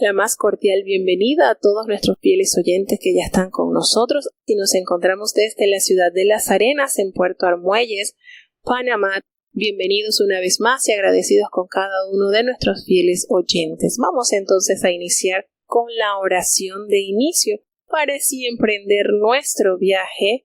La más cordial bienvenida a todos nuestros fieles oyentes que ya están con nosotros y nos encontramos desde la ciudad de Las Arenas en Puerto Armuelles, Panamá. Bienvenidos una vez más y agradecidos con cada uno de nuestros fieles oyentes. Vamos entonces a iniciar con la oración de inicio para así emprender nuestro viaje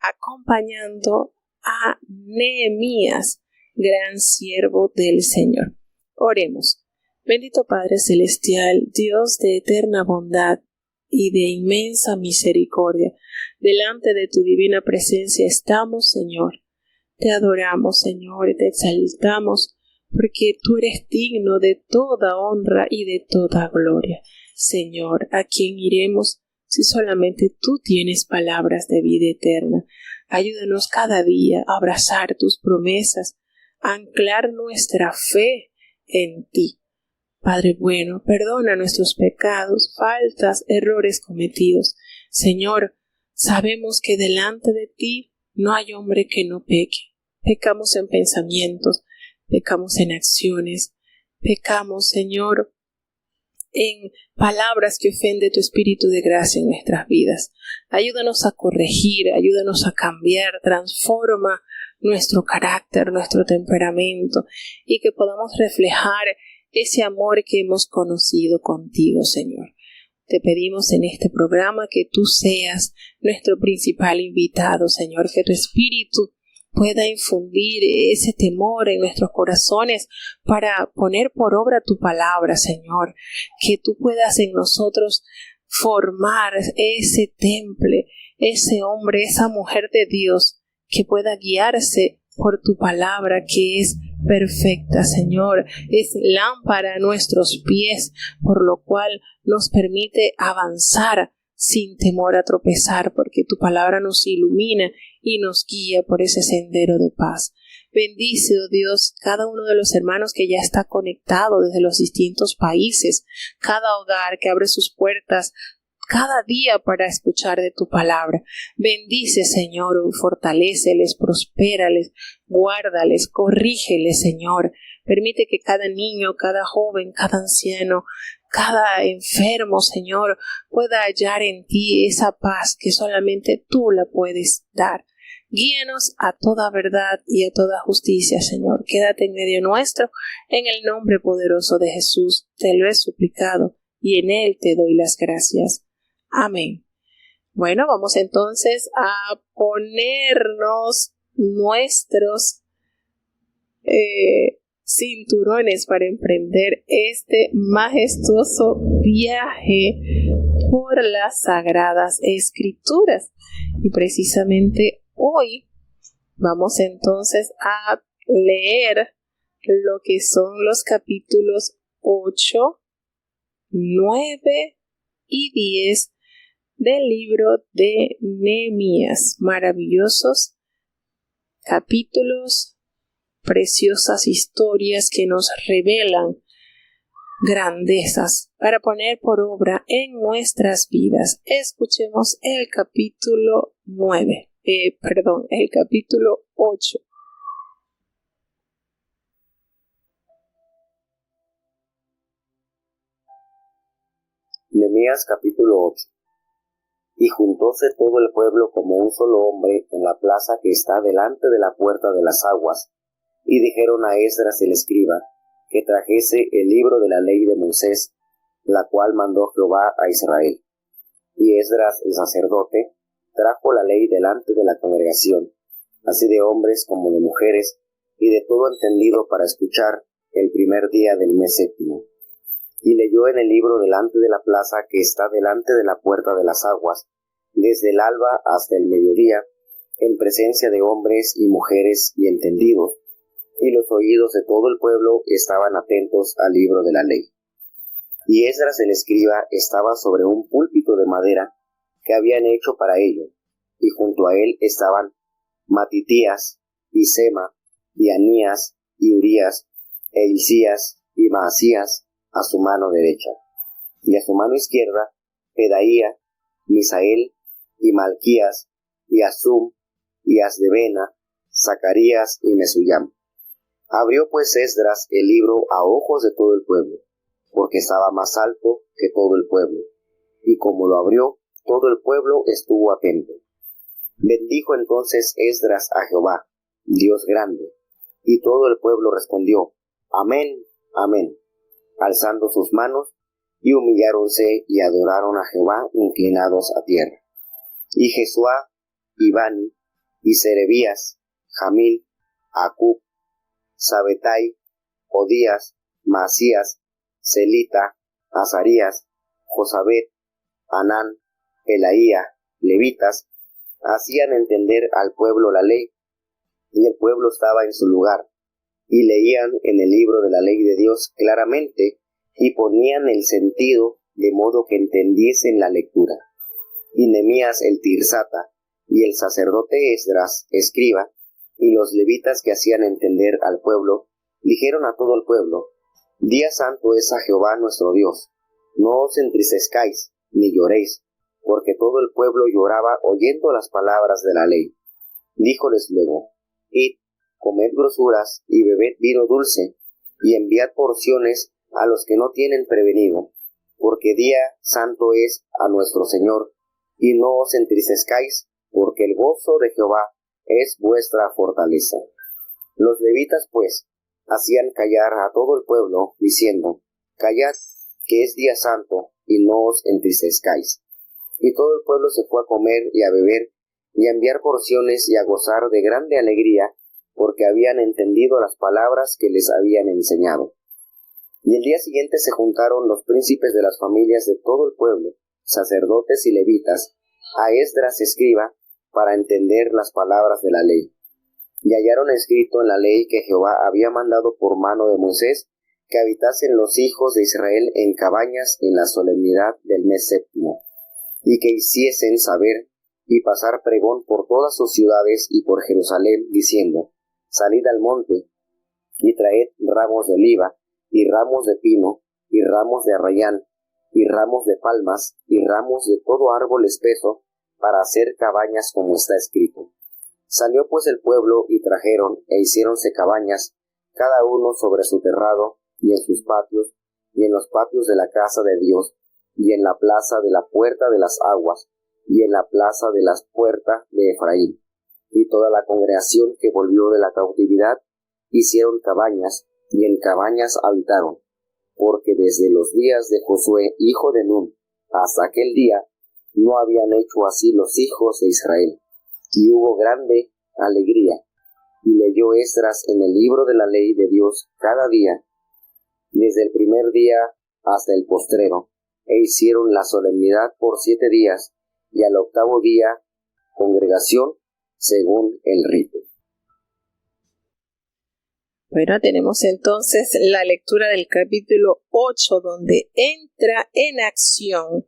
acompañando a Nehemías, gran siervo del Señor. Oremos. Bendito Padre Celestial, Dios de eterna bondad y de inmensa misericordia, delante de tu divina presencia estamos, Señor. Te adoramos, Señor, y te exaltamos, porque tú eres digno de toda honra y de toda gloria. Señor, ¿a quién iremos si solamente tú tienes palabras de vida eterna? Ayúdanos cada día a abrazar tus promesas, a anclar nuestra fe en ti. Padre bueno, perdona nuestros pecados, faltas, errores cometidos. Señor, sabemos que delante de ti no hay hombre que no peque. Pecamos en pensamientos, pecamos en acciones, pecamos, Señor, en palabras que ofenden tu espíritu de gracia en nuestras vidas. Ayúdanos a corregir, ayúdanos a cambiar, transforma nuestro carácter, nuestro temperamento y que podamos reflejar ese amor que hemos conocido contigo, Señor. Te pedimos en este programa que tú seas nuestro principal invitado, Señor, que tu espíritu pueda infundir ese temor en nuestros corazones para poner por obra tu palabra, Señor, que tú puedas en nosotros formar ese temple, ese hombre, esa mujer de Dios que pueda guiarse por tu palabra que es perfecta, Señor, es lámpara a nuestros pies, por lo cual nos permite avanzar sin temor a tropezar, porque tu palabra nos ilumina y nos guía por ese sendero de paz. Bendice, oh Dios, cada uno de los hermanos que ya está conectado desde los distintos países, cada hogar que abre sus puertas cada día para escuchar de tu palabra. Bendice, Señor, fortaléceles, prospérales, guárdales, corrígeles, Señor. Permite que cada niño, cada joven, cada anciano, cada enfermo, Señor, pueda hallar en ti esa paz que solamente tú la puedes dar. Guíanos a toda verdad y a toda justicia, Señor. Quédate en medio nuestro, en el nombre poderoso de Jesús. Te lo he suplicado y en él te doy las gracias. Amén. Bueno, vamos entonces a ponernos nuestros cinturones para emprender este majestuoso viaje por las Sagradas Escrituras. Y precisamente hoy vamos entonces a leer lo que son los capítulos 8, 9 y 10 del libro de Nehemías. Maravillosos capítulos, preciosas historias que nos revelan grandezas para poner por obra en nuestras vidas. Escuchemos el capítulo 8. Nehemías capítulo 8. Y juntóse todo el pueblo como un solo hombre en la plaza que está delante de la puerta de las aguas, y dijeron a Esdras el escriba, que trajese el libro de la ley de Moisés, la cual mandó Jehová a Israel. Y Esdras el sacerdote trajo la ley delante de la congregación, así de hombres como de mujeres, y de todo entendido para escuchar el primer día del mes séptimo. Y leyó en el libro delante de la plaza que está delante de la puerta de las aguas, desde el alba hasta el mediodía, en presencia de hombres y mujeres y entendidos, y los oídos de todo el pueblo estaban atentos al libro de la ley. Y Esdras el escriba estaba sobre un púlpito de madera que habían hecho para ello, y junto a él estaban Matitías, y Sema, y Anías, y Urías, e Hilcías, y Maasías, a su mano derecha, y a su mano izquierda, Pedaía, Misael, y Malquías, y Asum, y Asdebena, Zacarías y Mesuyam. Abrió pues Esdras el libro a ojos de todo el pueblo, porque estaba más alto que todo el pueblo. Y como lo abrió, todo el pueblo estuvo atento. Bendijo entonces Esdras a Jehová, Dios grande, y todo el pueblo respondió, Amén, amén, alzando sus manos, y humilláronse y adoraron a Jehová inclinados a tierra. Y Jesuá, y Bani, y Serebías, Jamil, Acub, Sabetai, Odías, Masías, Celita, Azarías, Josabet, Anán, Elaía, levitas, hacían entender al pueblo la ley, y el pueblo estaba en su lugar, y leían en el libro de la ley de Dios claramente, y ponían el sentido de modo que entendiesen la lectura. Y Nehemías el Tirsata, y el sacerdote Esdras, escriba, y los levitas que hacían entender al pueblo, dijeron a todo el pueblo, Día santo es a Jehová nuestro Dios, no os entristezcáis, ni lloréis, porque todo el pueblo lloraba oyendo las palabras de la ley. Díjoles luego, Id, comed grosuras y bebed vino dulce, y enviad porciones a los que no tienen prevenido, porque día santo es a nuestro Señor, y no os entristezcáis, porque el gozo de Jehová es vuestra fortaleza. Los levitas, pues, hacían callar a todo el pueblo, diciendo, Callad, que es día santo, y no os entristezcáis. Y todo el pueblo se fue a comer y a beber, y a enviar porciones y a gozar de grande alegría, porque habían entendido las palabras que les habían enseñado. Y el día siguiente se juntaron los príncipes de las familias de todo el pueblo, sacerdotes y levitas, a Esdras escriba, para entender las palabras de la ley. Y hallaron escrito en la ley que Jehová había mandado por mano de Moisés, que habitasen los hijos de Israel en cabañas en la solemnidad del mes séptimo, y que hiciesen saber y pasar pregón por todas sus ciudades y por Jerusalén, diciendo, Salid al monte, y traed ramos de oliva, y ramos de pino, y ramos de arrayán, y ramos de palmas, y ramos de todo árbol espeso, para hacer cabañas como está escrito. Salió pues el pueblo, y trajeron, e hiciéronse cabañas, cada uno sobre su terrado, y en sus patios, y en los patios de la casa de Dios, y en la plaza de la puerta de las aguas, y en la plaza de las puertas de Efraín. Y toda la congregación que volvió de la cautividad, hicieron cabañas, y en cabañas habitaron, porque desde los días de Josué, hijo de Nun, hasta aquel día, no habían hecho así los hijos de Israel. Y hubo grande alegría, y leyó Esdras en el libro de la ley de Dios cada día, desde el primer día hasta el postrero, e hicieron la solemnidad por 7 días, y al 8º día congregación según el rito. Bueno, tenemos entonces la lectura del capítulo 8, donde entra en acción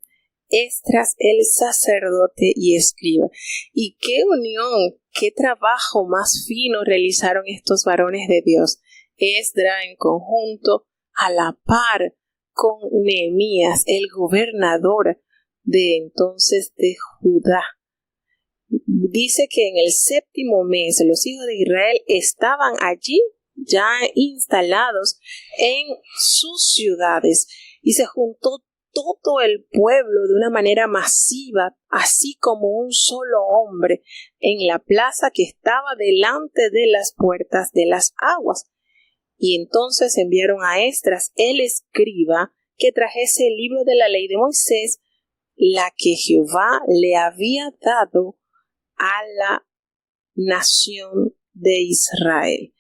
Esdras el sacerdote y escriba. Y qué unión, qué trabajo más fino realizaron estos varones de Dios. Esdras en conjunto, a la par con Nehemías, el gobernador de entonces de Judá. Dice que en el 7º mes los hijos de Israel estaban allí ya instalados en sus ciudades, y se juntó todo el pueblo de una manera masiva, así como un solo hombre, en la plaza que estaba delante de las puertas de las aguas. Y entonces enviaron a Esdras el escriba que trajese el libro de la ley de Moisés, la que Jehová le había dado a la nación de Israel.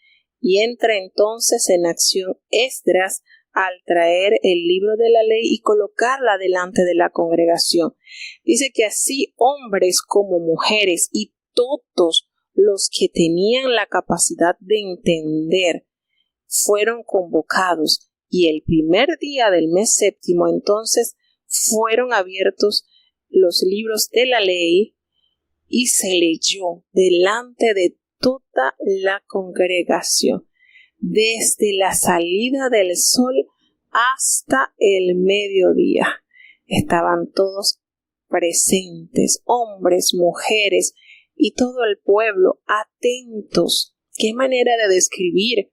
Y entra entonces en acción Esdras al traer el libro de la ley y colocarla delante de la congregación. Dice que así hombres como mujeres y todos los que tenían la capacidad de entender fueron convocados, y el primer día del mes séptimo entonces fueron abiertos los libros de la ley y se leyó delante de toda la congregación, desde la salida del sol hasta el mediodía. Estaban todos presentes, hombres, mujeres y todo el pueblo atentos. Qué manera de describir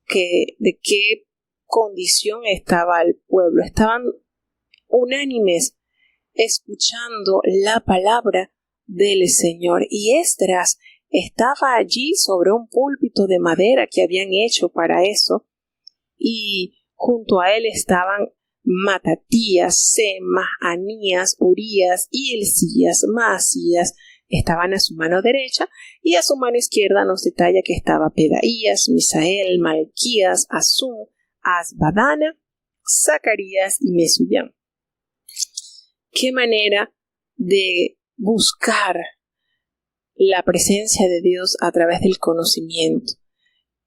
de qué condición estaba el pueblo. Estaban unánimes escuchando la palabra del Señor. Y Esdras estaba allí sobre un púlpito de madera que habían hecho para eso. Y junto a él estaban Matatías, Sema, Anías, Urías y Hilcías, Maasías. Estaban a su mano derecha, y a su mano izquierda nos detalla que estaba Pedaías, Misael, Malquías, Asum, Asbadana, Zacarías y Mesuyam. Qué manera de buscar la presencia de Dios a través del conocimiento.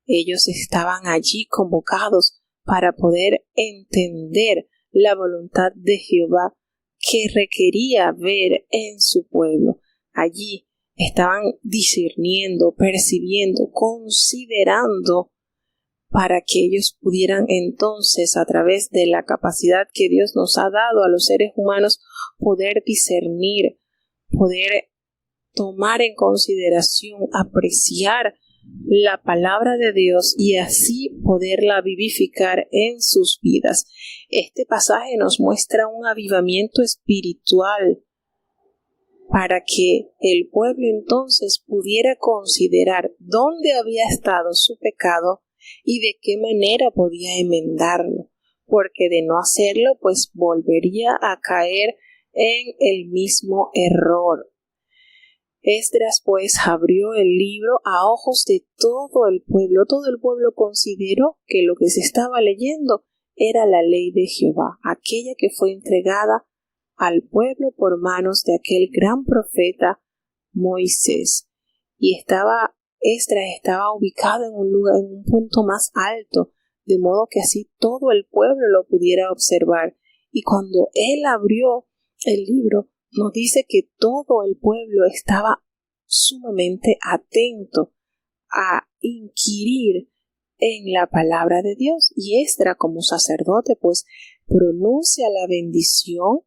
Ellos estaban allí convocados para poder entender la voluntad de Jehová que requería ver en su pueblo. Allí estaban discerniendo, percibiendo, considerando, para que ellos pudieran entonces, a través de la capacidad que Dios nos ha dado a los seres humanos, poder discernir, poder tomar en consideración, apreciar la palabra de Dios y así poderla vivificar en sus vidas. Este pasaje nos muestra un avivamiento espiritual para que el pueblo entonces pudiera considerar dónde había estado su pecado y de qué manera podía enmendarlo, porque de no hacerlo, pues volvería a caer en el mismo error. Esdras pues abrió el libro a ojos de todo el pueblo. Todo el pueblo consideró que lo que se estaba leyendo era la ley de Jehová, aquella que fue entregada al pueblo por manos de aquel gran profeta Moisés. Y Esdras estaba ubicado en un punto más alto, de modo que así todo el pueblo lo pudiera observar. Y cuando él abrió el libro, nos dice que todo el pueblo estaba sumamente atento a inquirir en la palabra de Dios. Y Esdras, como sacerdote, pues pronuncia la bendición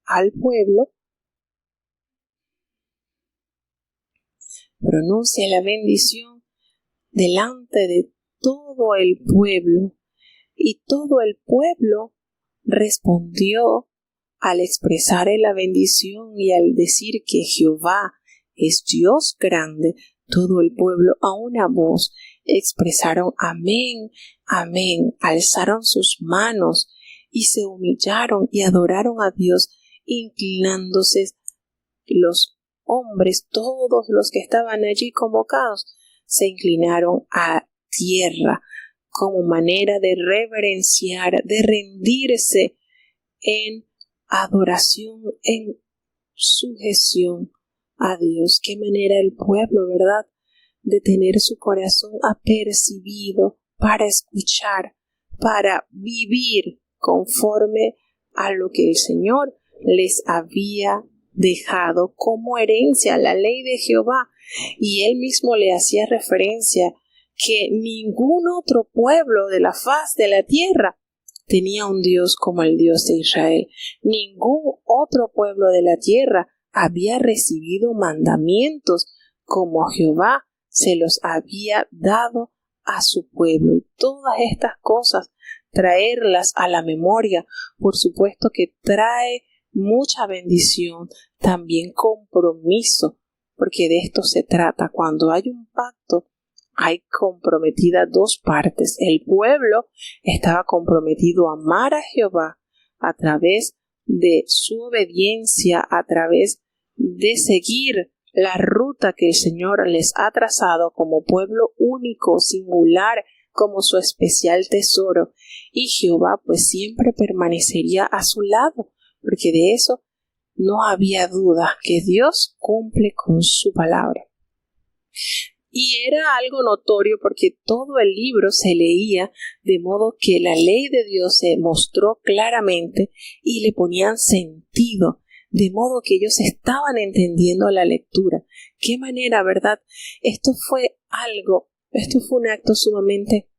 al pueblo, pronuncia la bendición delante de todo el pueblo, y todo el pueblo respondió al expresar la bendición y al decir que Jehová es Dios grande. Todo el pueblo a una voz expresaron amén, amén, alzaron sus manos y se humillaron y adoraron a Dios, inclinándose los hombres, todos los que estaban allí convocados, se inclinaron a tierra como manera de reverenciar, de rendirse en adoración, en sujeción a Dios. Qué manera el pueblo, ¿verdad?, de tener su corazón apercibido para escuchar, para vivir conforme a lo que el Señor les había dejado como herencia, la ley de Jehová. Y él mismo le hacía referencia que ningún otro pueblo de la faz de la tierra tenía un Dios como el Dios de Israel. Ningún otro pueblo de la tierra había recibido mandamientos como Jehová se los había dado a su pueblo. Y todas estas cosas, traerlas a la memoria, por supuesto que trae mucha bendición, también compromiso, porque de esto se trata. Cuando hay un pacto, hay comprometidas dos partes. El pueblo estaba comprometido a amar a Jehová a través de su obediencia, a través de seguir la ruta que el Señor les ha trazado como pueblo único, singular, como su especial tesoro. Y Jehová pues siempre permanecería a su lado, porque de eso no había duda, que Dios cumple con su palabra. Y era algo notorio porque todo el libro se leía de modo que la ley de Dios se mostró claramente y le ponían sentido, de modo que ellos estaban entendiendo la lectura. Qué manera, ¿verdad? Esto fue un acto sumamente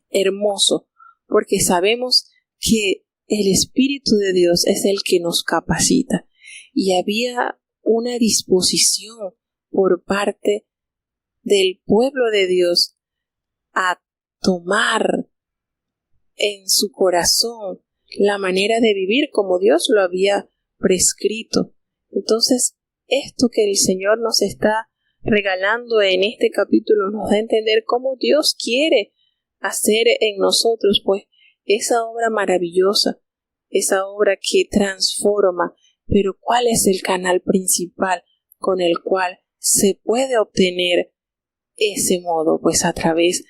hermoso, porque sabemos que el Espíritu de Dios es el que nos capacita, y había una disposición por parte del pueblo de Dios a tomar en su corazón la manera de vivir como Dios lo había prescrito. Entonces, esto que el Señor nos está regalando en este capítulo nos da a entender cómo Dios quiere hacer en nosotros, pues, esa obra maravillosa, esa obra que transforma. Pero ¿cuál es el canal principal con el cual se puede obtener ese modo? Pues a través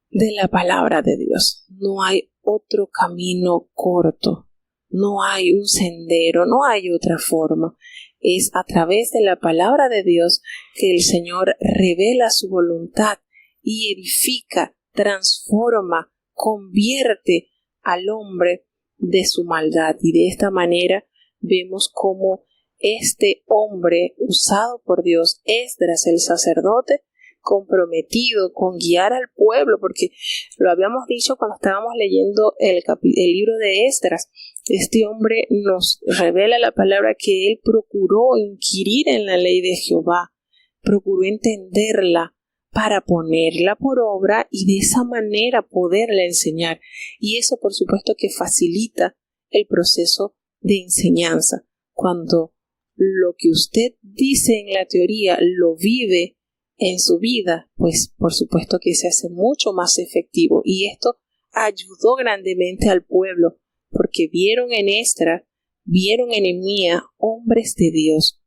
de la palabra de Dios. No hay otro camino corto, no hay un sendero, no hay otra forma. Es a través de la palabra de Dios que el Señor revela su voluntad y edifica, transforma, convierte al hombre de su maldad. Y de esta manera vemos cómo este hombre usado por Dios, Esdras el sacerdote, comprometido con guiar al pueblo, porque lo habíamos dicho cuando estábamos leyendo el libro de Esdras. Este hombre nos revela la palabra que él procuró inquirir en la ley de Jehová, procuró entenderla para ponerla por obra y de esa manera poderla enseñar. Y eso, por supuesto, que facilita el proceso de enseñanza. Cuando lo que usted dice en la teoría lo vive en su vida, pues por supuesto que se hace mucho más efectivo. Y esto ayudó grandemente al pueblo, porque vieron en Esdras, vieron en Nehemías hombres de Dios,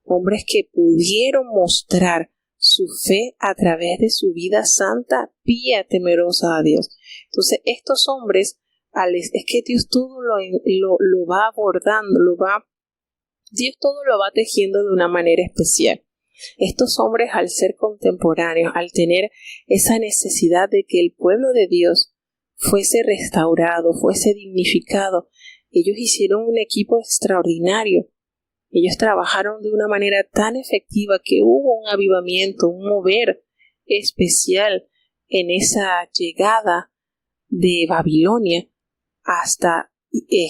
hombres que pudieron mostrar su fe a través de su vida santa, pía, temerosa a Dios. Entonces estos hombres, es que Dios todo lo va abordando, Dios todo lo va tejiendo de una manera especial. Estos hombres, al ser contemporáneos, al tener esa necesidad de que el pueblo de Dios fuese restaurado, fuese dignificado, ellos hicieron un equipo extraordinario. Ellos trabajaron de una manera tan efectiva que hubo un avivamiento, un mover especial en esa llegada de Babilonia hasta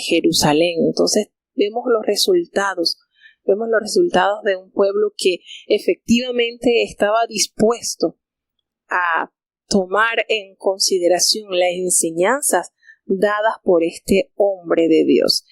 Jerusalén. Entonces vemos los resultados de un pueblo que efectivamente estaba dispuesto a tomar en consideración las enseñanzas dadas por este hombre de Dios.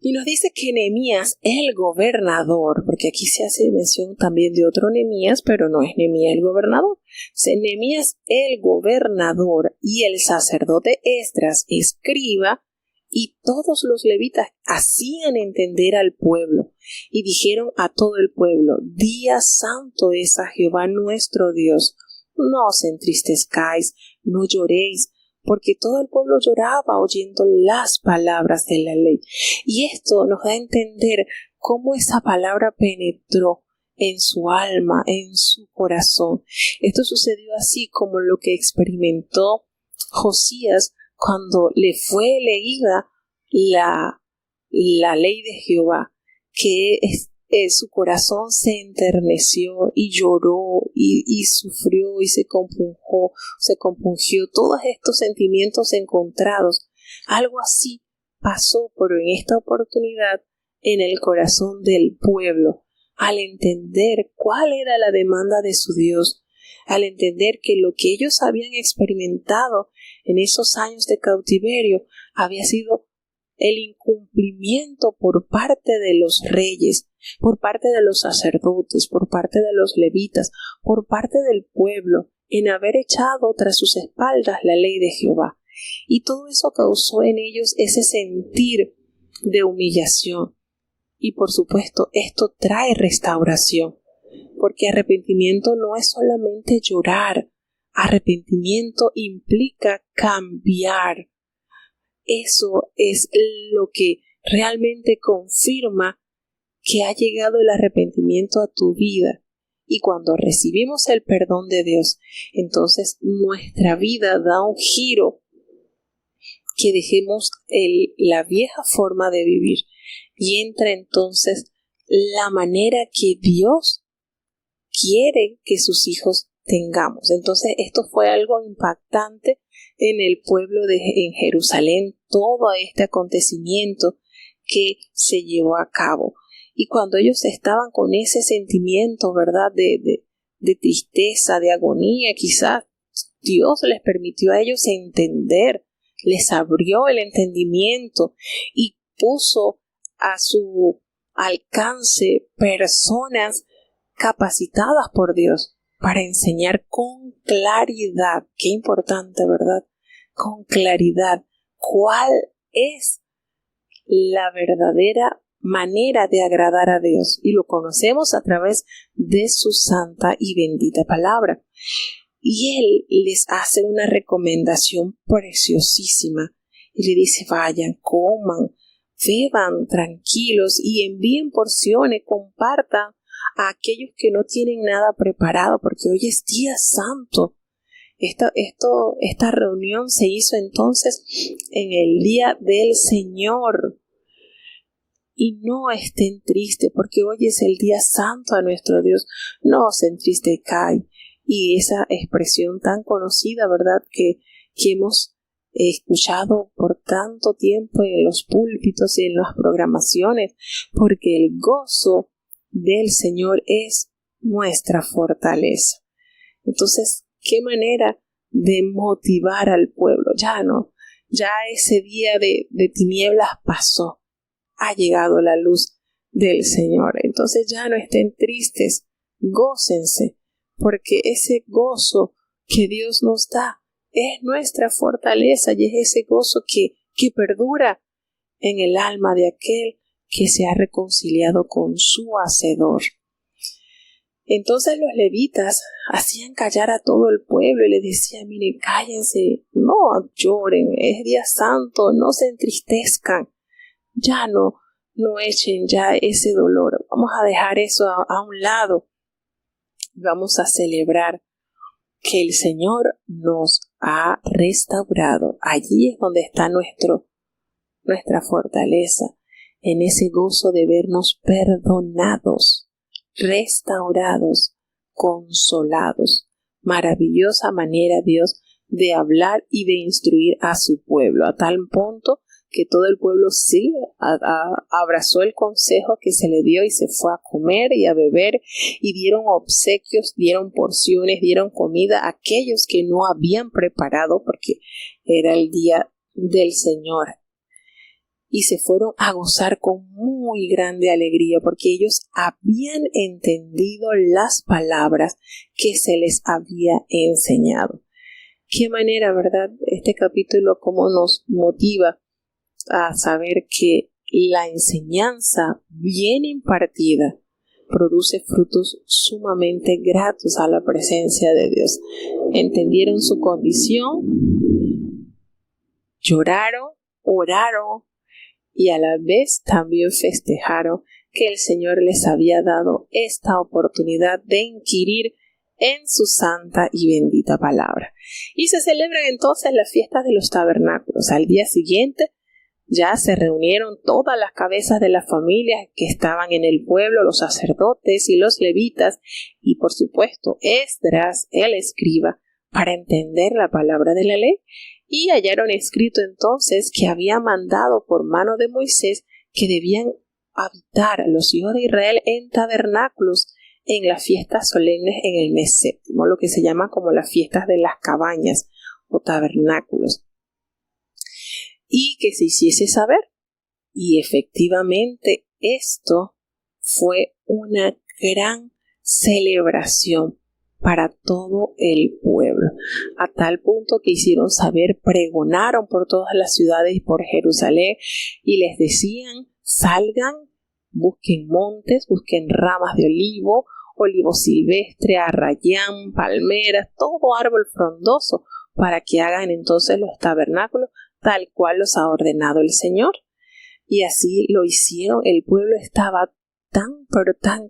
Y nos dice que Nehemías, el gobernador, porque aquí se hace mención también de otro Nehemías, pero no es Nehemías el gobernador. Nehemías el gobernador y el sacerdote Esdras, escriba, y todos los levitas hacían entender al pueblo y dijeron a todo el pueblo: Día santo es a Jehová nuestro Dios. No os entristezcáis, no lloréis, porque todo el pueblo lloraba oyendo las palabras de la ley. Y esto nos da a entender cómo esa palabra penetró en su alma, en su corazón. Esto sucedió así como lo que experimentó Josías cuando le fue leída la ley de Jehová, que su corazón se enterneció y lloró y sufrió y se compungió, todos estos sentimientos encontrados. Algo así pasó, pero en esta oportunidad en el corazón del pueblo, al entender cuál era la demanda de su Dios, al entender que lo que ellos habían experimentado en esos años de cautiverio había sido el incumplimiento por parte de los reyes, por parte de los sacerdotes, por parte de los levitas, por parte del pueblo, en haber echado tras sus espaldas la ley de Jehová. Y todo eso causó en ellos ese sentir de humillación. Y por supuesto, esto trae restauración, porque arrepentimiento no es solamente llorar, arrepentimiento implica cambiar. Eso es lo que realmente confirma que ha llegado el arrepentimiento a tu vida. Y cuando recibimos el perdón de Dios, entonces nuestra vida da un giro, que dejemos la vieja forma de vivir y entra entonces la manera que Dios quiere que sus hijos tengamos. Entonces esto fue algo impactante en el pueblo en Jerusalén, todo este acontecimiento que se llevó a cabo. Y cuando ellos estaban con ese sentimiento, ¿verdad?, de tristeza, de agonía, quizás Dios les permitió a ellos entender les abrió el entendimiento y puso a su alcance personas capacitadas por Dios para enseñar con claridad. Qué importante, ¿verdad? Con claridad cuál es la verdadera manera de agradar a Dios, y lo conocemos a través de su santa y bendita palabra. Y Él les hace una recomendación preciosísima y le dice: vayan, coman, beban tranquilos y envíen porciones, compartan a aquellos que no tienen nada preparado, porque hoy es día santo. Esta reunión se hizo entonces en el día del Señor. Y no estén tristes, porque hoy es el día santo a nuestro Dios. No se entristezcáis. Y esa expresión tan conocida, ¿verdad?, que hemos escuchado por tanto tiempo en los púlpitos y en las programaciones, porque el gozo del Señor es nuestra fortaleza. Entonces, ¿qué manera de motivar al pueblo? Ya ese día de tinieblas pasó. Ha llegado la luz del Señor. Entonces ya no estén tristes, gócense, porque ese gozo que Dios nos da es nuestra fortaleza y es ese gozo que perdura en el alma de aquel que se ha reconciliado con su Hacedor. Entonces los levitas hacían callar a todo el pueblo y les decían: miren, cállense, no lloren, es día santo, no se entristezcan. Ya no echen ya ese dolor. Vamos a dejar eso a un lado. Vamos a celebrar que el Señor nos ha restaurado. Allí es donde está nuestra fortaleza, en ese gozo de vernos perdonados, restaurados, consolados. Maravillosa manera, Dios, de hablar y de instruir a su pueblo, a tal punto que todo el pueblo sí abrazó el consejo que se le dio y se fue a comer y a beber, y dieron obsequios, dieron porciones, dieron comida a aquellos que no habían preparado, porque era el día del Señor. Y se fueron a gozar con muy grande alegría, porque ellos habían entendido las palabras que se les había enseñado. Qué manera, ¿verdad? Este capítulo cómo nos motiva a saber que la enseñanza bien impartida produce frutos sumamente gratos a la presencia de Dios. Entendieron su condición, lloraron, oraron y a la vez también festejaron que el Señor les había dado esta oportunidad de inquirir en su santa y bendita palabra. Y se celebran entonces las fiestas de los tabernáculos. Al día siguiente ya se reunieron todas las cabezas de las familias que estaban en el pueblo, los sacerdotes y los levitas, y por supuesto Esdras, el escriba, para entender la palabra de la ley, y hallaron escrito entonces que había mandado por mano de Moisés que debían habitar los hijos de Israel en tabernáculos en las fiestas solemnes en el mes séptimo, lo que se llama como las fiestas de las cabañas o tabernáculos, y que se hiciese saber. Y efectivamente esto fue una gran celebración para todo el pueblo, a tal punto que hicieron saber, pregonaron por todas las ciudades y por Jerusalén, y les decían: salgan, busquen montes, busquen ramas de olivo silvestre, arrayán, palmeras, todo árbol frondoso, para que hagan entonces los tabernáculos tal cual los ha ordenado el Señor. Y así lo hicieron. El pueblo estaba tan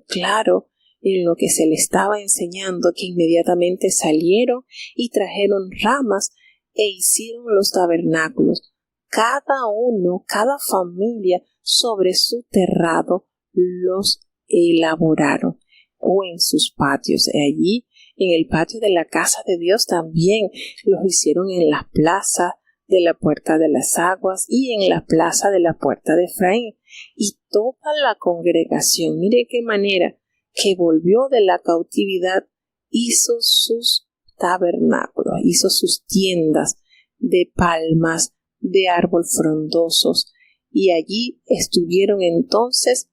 claro en lo que se le estaba enseñando, que inmediatamente salieron y trajeron ramas e hicieron los tabernáculos. Cada familia sobre su terrado los elaboraron, o en sus patios. Allí en el patio de la casa de Dios también los hicieron en las plazas de la Puerta de las Aguas y en la plaza de la Puerta de Efraín. Y toda la congregación, mire qué manera, que volvió de la cautividad, hizo sus tabernáculos, hizo sus tiendas de palmas, de árbol frondosos. Y allí estuvieron entonces,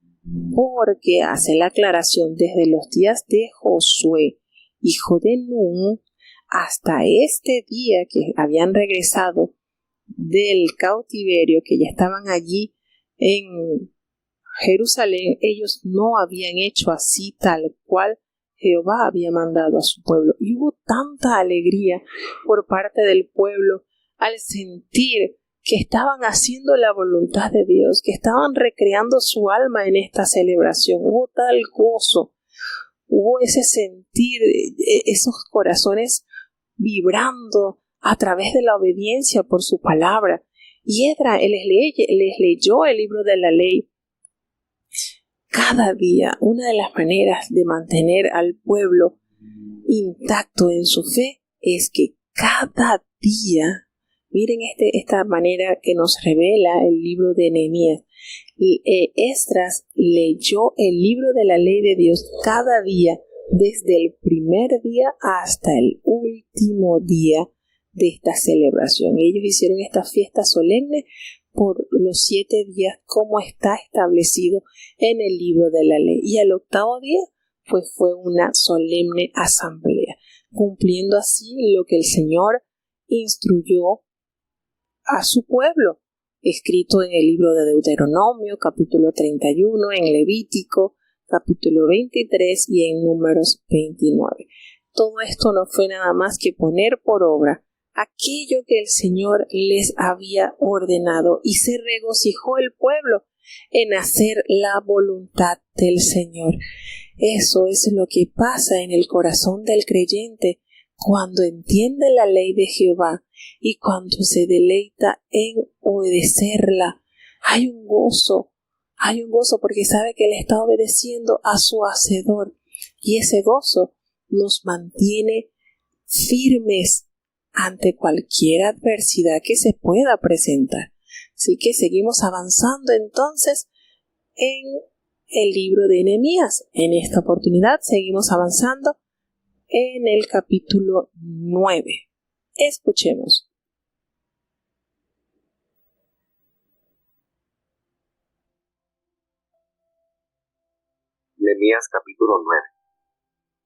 porque hace la aclaración, desde los días de Josué, hijo de Nun, hasta este día que habían regresado del cautiverio, que ya estaban allí en Jerusalén, ellos no habían hecho así tal cual Jehová había mandado a su pueblo. Y hubo tanta alegría por parte del pueblo al sentir que estaban haciendo la voluntad de Dios, que estaban recreando su alma en esta celebración. Hubo tal gozo, hubo ese sentir, esos corazones vibrando a través de la obediencia por su palabra. Y Esdras les leyó el libro de la ley. Cada día, una de las maneras de mantener al pueblo intacto en su fe es que cada día, miren esta manera que nos revela el libro de Nehemías. Esdras leyó el libro de la ley de Dios cada día, desde el primer día hasta el último día de esta celebración. Ellos hicieron esta fiesta solemne por los 7 días, como está establecido en el libro de la ley. Y al octavo día, pues fue una solemne asamblea, cumpliendo así lo que el Señor instruyó a su pueblo, escrito en el libro de Deuteronomio, capítulo 31, en Levítico, capítulo 23 y en Números 29. Todo esto no fue nada más que poner por obra aquello que el Señor les había ordenado, y se regocijó el pueblo en hacer la voluntad del Señor. Eso es lo que pasa en el corazón del creyente cuando entiende la ley de Jehová y cuando se deleita en obedecerla. Hay un gozo porque sabe que le está obedeciendo a su Hacedor, y ese gozo nos mantiene firmes ante cualquier adversidad que se pueda presentar. Así que seguimos avanzando entonces en el libro de Nehemías. En esta oportunidad seguimos avanzando en el capítulo 9. Escuchemos. Nehemías capítulo 9.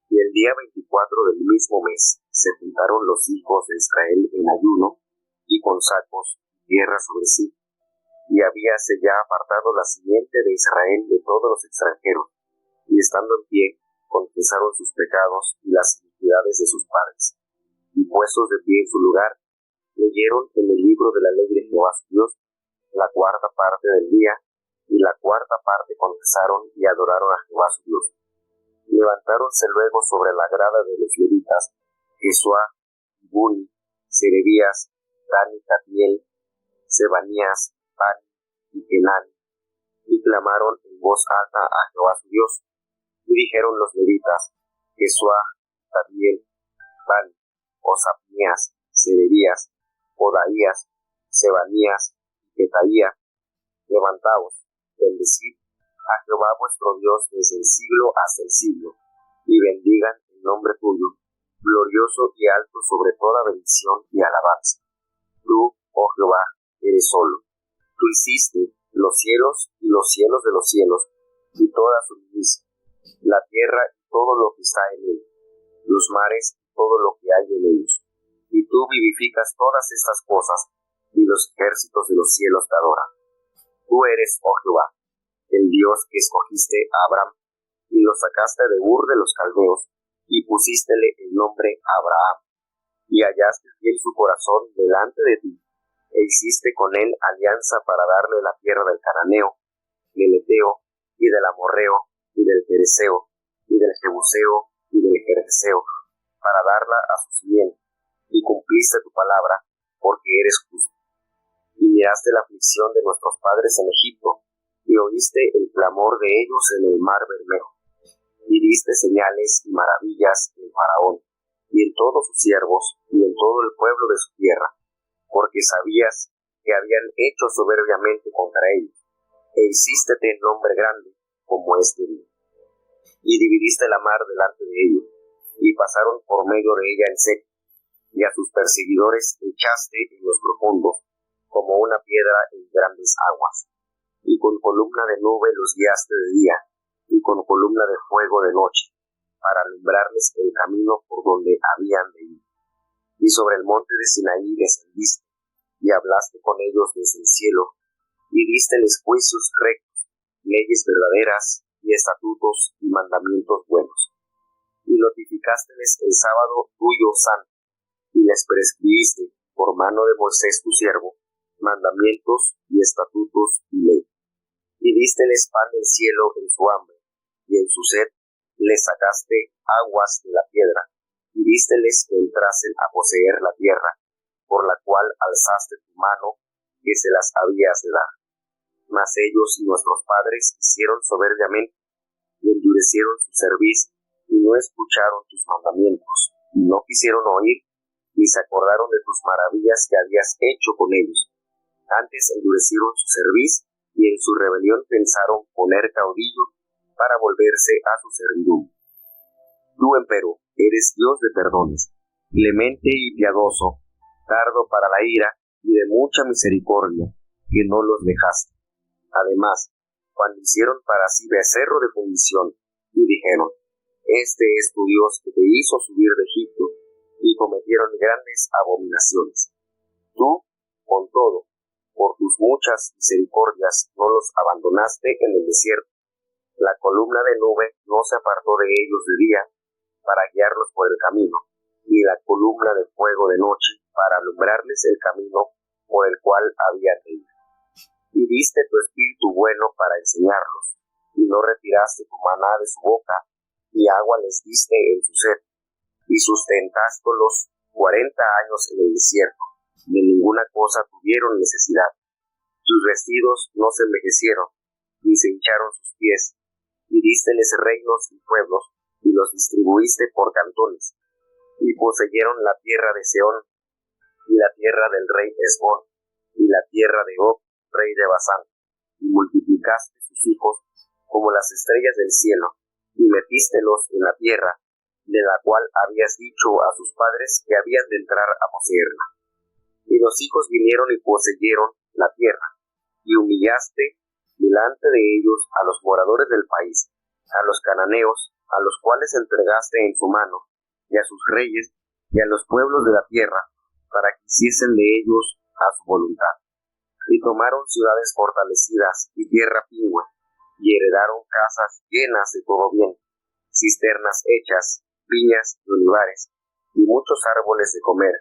Y el día 24 del mismo mes se juntaron los hijos de Israel en ayuno y con sacos y tierra sobre sí. Y habíase ya apartado la simiente de Israel de todos los extranjeros, y estando en pie, confesaron sus pecados y las iniquidades de sus padres. Y puestos de pie en su lugar, leyeron en el libro de la ley de Jehová su Dios la cuarta parte del día, y la cuarta parte confesaron y adoraron a Jehová su Dios. Levantáronse luego sobre la grada de los levitas, Jesuá, Buni, Serebías, Dani, Cadmiel, Sebanías, Bani y Kenani, y clamaron en voz alta a Jehová su Dios. Y dijeron los levitas, Jesuá, Cadmiel, Bani, Osanías, Serebías, Odaías, Sebanías y Petaía, levantaos, bendecid a Jehová vuestro Dios desde el siglo hasta el siglo, y bendigan el nombre tuyo, glorioso y alto sobre toda bendición y alabanza. Tú, oh Jehová, eres solo. Tú hiciste los cielos y los cielos de los cielos, y toda su milicia, la tierra y todo lo que está en él, los mares y todo lo que hay en ellos. Y tú vivificas todas estas cosas, y los ejércitos de los cielos te adoran. Tú eres, oh Jehová, el Dios que escogiste a Abraham, y lo sacaste de Ur de los Caldeos, y pusístele el nombre Abraham, y hallaste fiel su corazón delante de ti, e hiciste con él alianza para darle la tierra del Cananeo, del Eteo, y del Amorreo, y del Pereseo, y del Jebuseo, y del Gergeseo, para darla a su simiente, y cumpliste tu palabra, porque eres justo. Y miraste la aflicción de nuestros padres en Egipto, y oíste el clamor de ellos en el mar Bermejo, y diste señales y maravillas en Faraón, y en todos sus siervos, y en todo el pueblo de su tierra, porque sabías que habían hecho soberbiamente contra ellos, e hicístete nombre grande como este día. Y dividiste la mar delante de ellos, y pasaron por medio de ella en seco, y a sus perseguidores echaste en los profundos, como una piedra en grandes aguas, y con columna de nube los guiaste de día, y con columna de fuego de noche, para alumbrarles el camino por donde habían de ir. Y sobre el monte de Sinaí descendiste, y hablaste con ellos desde el cielo, y dísteles juicios rectos, leyes verdaderas, y estatutos y mandamientos buenos. Y notificásteles el sábado tuyo santo, y les prescribiste, por mano de Moisés tu siervo, mandamientos y estatutos y ley. Y dísteles pan del cielo en su hambre, y en su sed les sacaste aguas de la piedra, y dísteles que entrasen a poseer la tierra, por la cual alzaste tu mano, que se las habías de dar. Mas ellos y nuestros padres hicieron soberbiamente, y endurecieron su cerviz, y no escucharon tus mandamientos, y no quisieron oír, ni se acordaron de tus maravillas que habías hecho con ellos. Antes endurecieron su cerviz, y en su rebelión pensaron poner caudillo para volverse a su servidumbre. Tú, empero, eres Dios de perdones, clemente y piadoso, tardo para la ira y de mucha misericordia, que no los dejaste. Además, cuando hicieron para sí becerro de fundición, y dijeron, este es tu Dios que te hizo subir de Egipto, y cometieron grandes abominaciones. Tú, con todo, por tus muchas misericordias no los abandonaste en el desierto. La columna de nube no se apartó de ellos de día, para guiarlos por el camino, y la columna de fuego de noche, para alumbrarles el camino por el cual habían de ir. Y diste tu espíritu bueno para enseñarlos, y no retiraste tu maná de su boca, y agua les diste en su sed, y sustentástolos 40 años en el desierto, de ninguna cosa tuvieron necesidad. Sus vestidos no se envejecieron, ni se hincharon sus pies, y dísteles reinos y pueblos, y los distribuiste por cantones, y poseyeron la tierra de Seón, y la tierra del rey Esbón, y la tierra de Og, rey de Basán, y multiplicaste sus hijos como las estrellas del cielo, y metístelos en la tierra, de la cual habías dicho a sus padres que habían de entrar a poseerla. Y los hijos vinieron y poseyeron la tierra, y humillaste delante de ellos a los moradores del país, a los cananeos, a los cuales entregaste en su mano, y a sus reyes, y a los pueblos de la tierra, para que hiciesen de ellos a su voluntad. Y tomaron ciudades fortalecidas y tierra pingüe, y heredaron casas llenas de todo bien, cisternas hechas, viñas y olivares, y muchos árboles de comer,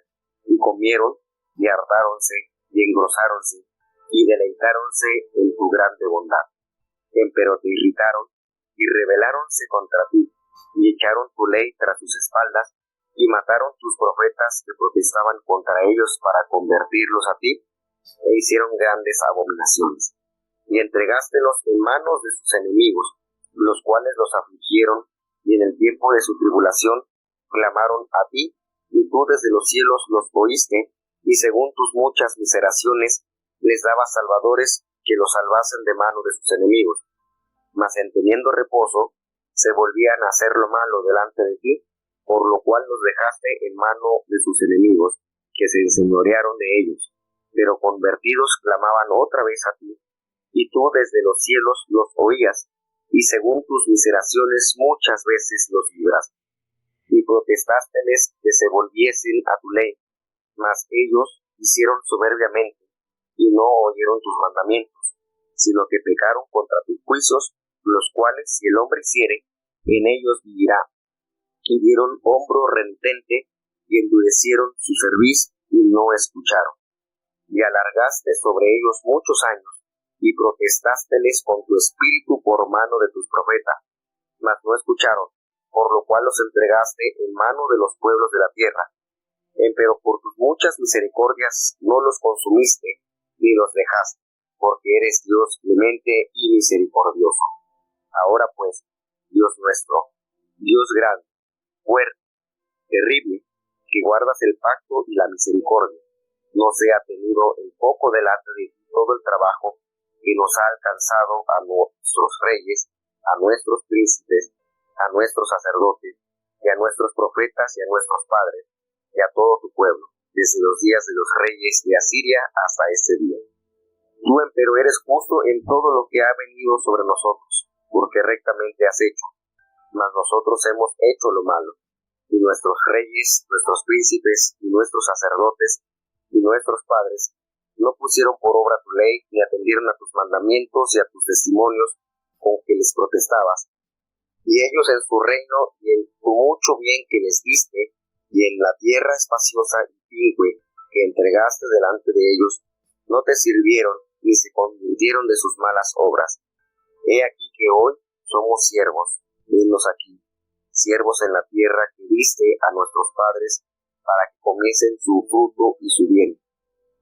y comieron, y hartáronse, y engrosáronse, y deleitáronse en tu grande bondad. Empero te irritaron, y rebeláronse contra ti, y echaron tu ley tras sus espaldas, y mataron tus profetas que protestaban contra ellos para convertirlos a ti, e hicieron grandes abominaciones. Y entregástelos en manos de sus enemigos, los cuales los afligieron, y en el tiempo de su tribulación clamaron a ti, y tú desde los cielos los oíste, y según tus muchas miseraciones les dabas salvadores que los salvasen de mano de sus enemigos. Mas en teniendo reposo, se volvían a hacer lo malo delante de ti, por lo cual los dejaste en mano de sus enemigos, que se enseñorearon de ellos. Pero convertidos clamaban otra vez a ti, y tú desde los cielos los oías, y según tus miseraciones muchas veces los libraste. Y protestásteles que se volviesen a tu ley, mas ellos hicieron soberbiamente, y no oyeron tus mandamientos, sino que pecaron contra tus juicios, los cuales si el hombre hiciere, en ellos vivirá. Y dieron hombro renitente, y endurecieron su cerviz, y no escucharon. Y alargaste sobre ellos muchos años, y protestásteles con tu espíritu por mano de tus profetas, mas no escucharon, por lo cual los entregaste en mano de los pueblos de la tierra. Empero por tus muchas misericordias no los consumiste, ni los dejaste, porque eres Dios clemente y misericordioso. Ahora pues, Dios nuestro, Dios grande, fuerte, terrible, que guardas el pacto y la misericordia, no sea tenido en poco delante de ti todo el trabajo que nos ha alcanzado a nuestros reyes, a nuestros príncipes, a nuestros sacerdotes, y a nuestros profetas y a nuestros padres, y a todo tu pueblo, desde los días de los reyes de Asiria hasta este día. Tú, empero, eres justo en todo lo que ha venido sobre nosotros, porque rectamente has hecho, mas nosotros hemos hecho lo malo, y nuestros reyes, nuestros príncipes, y nuestros sacerdotes, y nuestros padres, no pusieron por obra tu ley, ni atendieron a tus mandamientos y a tus testimonios con que les protestabas. Y ellos en su reino y en tu mucho bien que les diste, y en la tierra espaciosa y pingüe que entregaste delante de ellos, no te sirvieron ni se convirtieron de sus malas obras. He aquí que hoy somos siervos, vennos aquí, siervos en la tierra que diste a nuestros padres, para que comiesen su fruto y su bien.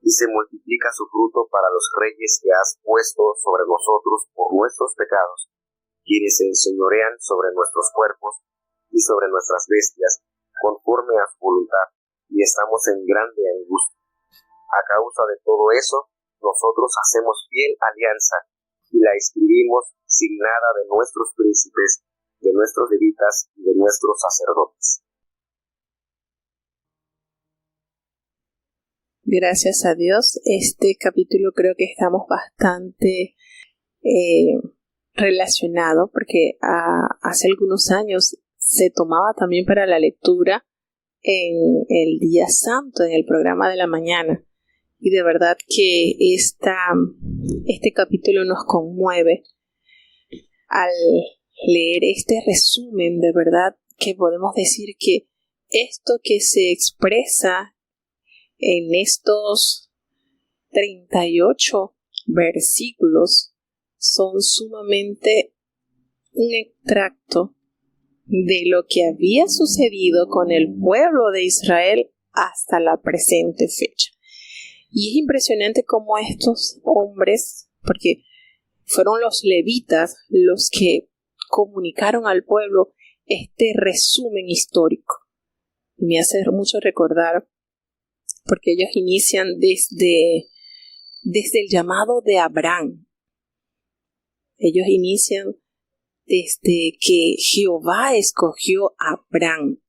Y se multiplica su fruto para los reyes que has puesto sobre nosotros por nuestros pecados, quienes se enseñorean sobre nuestros cuerpos y sobre nuestras bestias, conforme a su voluntad, y estamos en grande angustia. A causa de todo eso, nosotros hacemos fiel alianza, y la escribimos signada de nuestros príncipes, de nuestros levitas y de nuestros sacerdotes. Gracias a Dios, este capítulo creo que estamos bastante relacionados, porque hace algunos años se tomaba también para la lectura en el día santo, en el programa de la mañana. Y de verdad que este capítulo nos conmueve al leer este resumen. De verdad que podemos decir que esto que se expresa en estos 38 versículos son sumamente un extracto de lo que había sucedido con el pueblo de Israel hasta la presente fecha. Y es impresionante cómo estos hombres, porque fueron los levitas los que comunicaron al pueblo este resumen histórico. Y me hace mucho recordar, porque ellos inician desde el llamado de Abraham. Ellos inician desde que Jehová escogió a Abraham,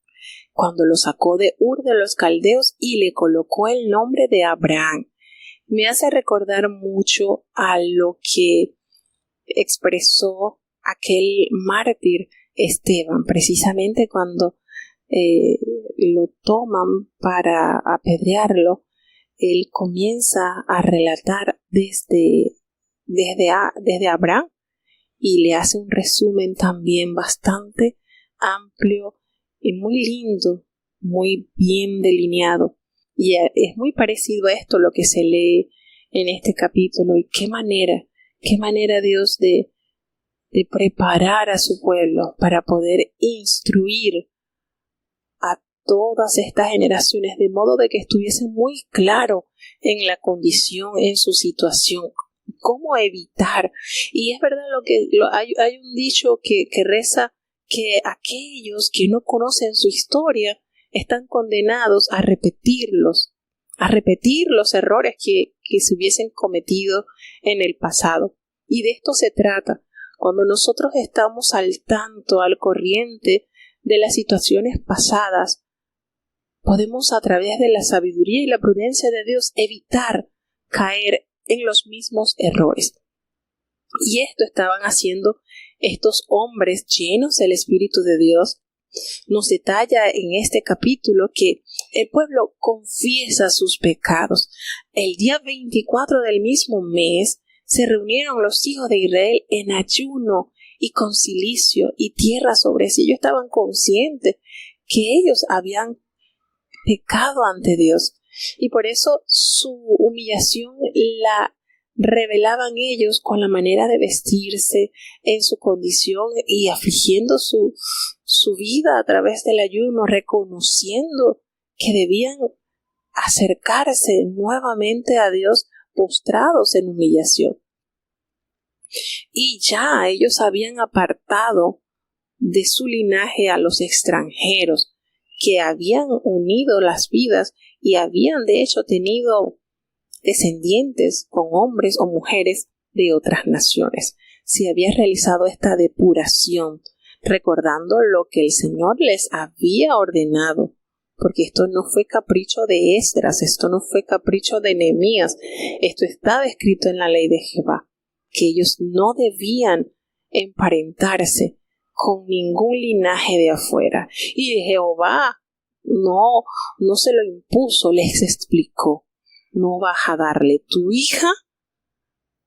cuando lo sacó de Ur de los Caldeos y le colocó el nombre de Abraham. Me hace recordar mucho a lo que expresó aquel mártir Esteban, precisamente cuando lo toman para apedrearlo. Él comienza a relatar desde Abraham y le hace un resumen también bastante amplio y muy lindo, muy bien delineado. Y es muy parecido a esto lo que se lee en este capítulo. Y qué manera Dios de preparar a su pueblo para poder instruir a todas estas generaciones, de modo de que estuviesen muy claro en la condición, en su situación, cómo evitar. Y es verdad hay un dicho que reza que aquellos que no conocen su historia están condenados a repetir los errores que se hubiesen cometido en el pasado. Y de esto se trata. Cuando nosotros estamos al tanto, al corriente de las situaciones pasadas, podemos, a través de la sabiduría y la prudencia de Dios, evitar caer en los mismos errores. Y esto estaban haciendo estos hombres llenos del Espíritu de Dios. Nos detalla en este capítulo que el pueblo confiesa sus pecados. El día 24 del mismo mes se reunieron los hijos de Israel en ayuno y con cilicio y tierra sobre sí. Ellos estaban conscientes que ellos habían pecado ante Dios, y por eso su humillación la revelaban ellos con la manera de vestirse, en su condición, y afligiendo su vida a través del ayuno, reconociendo que debían acercarse nuevamente a Dios postrados en humillación. Y ya ellos habían apartado de su linaje a los extranjeros que habían unido las vidas y habían de hecho tenido descendientes con hombres o mujeres de otras naciones. Se había realizado esta depuración, recordando lo que el Señor les había ordenado porque esto no fue capricho de Esdras, esto no fue capricho de Nehemías, esto estaba escrito en la ley de Jehová, que ellos no debían emparentarse con ningún linaje de afuera. Y Jehová no se lo impuso, les explicó: no vas a darle tu hija,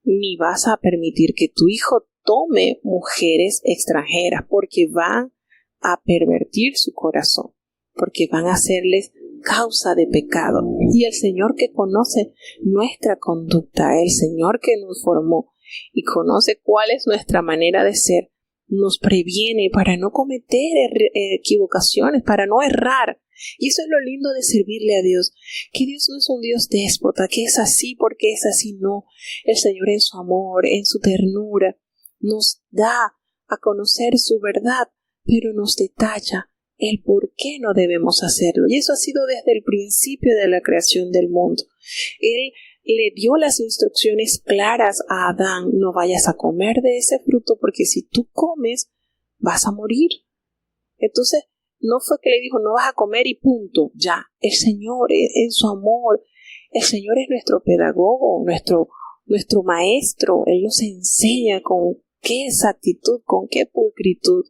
ni vas a permitir que tu hijo tome mujeres extranjeras, porque van a pervertir su corazón, porque van a hacerles causa de pecado. Y el Señor, que conoce nuestra conducta, el Señor que nos formó y conoce cuál es nuestra manera de ser, nos previene para no cometer equivocaciones, para no errar. Y eso es lo lindo de servirle a Dios, que Dios no es un Dios déspota, que es así porque es así, no. El Señor, en su amor, en su ternura, nos da a conocer su verdad, pero nos detalla el por qué no debemos hacerlo. Y eso ha sido desde el principio de la creación del mundo. Él le dio las instrucciones claras a Adán: no vayas a comer de ese fruto, porque si tú comes vas a morir. Entonces no fue que le dijo no vas a comer y punto, ya. El Señor, en su amor, el Señor es nuestro pedagogo, nuestro maestro. Él nos enseña con qué exactitud, con qué pulcritud.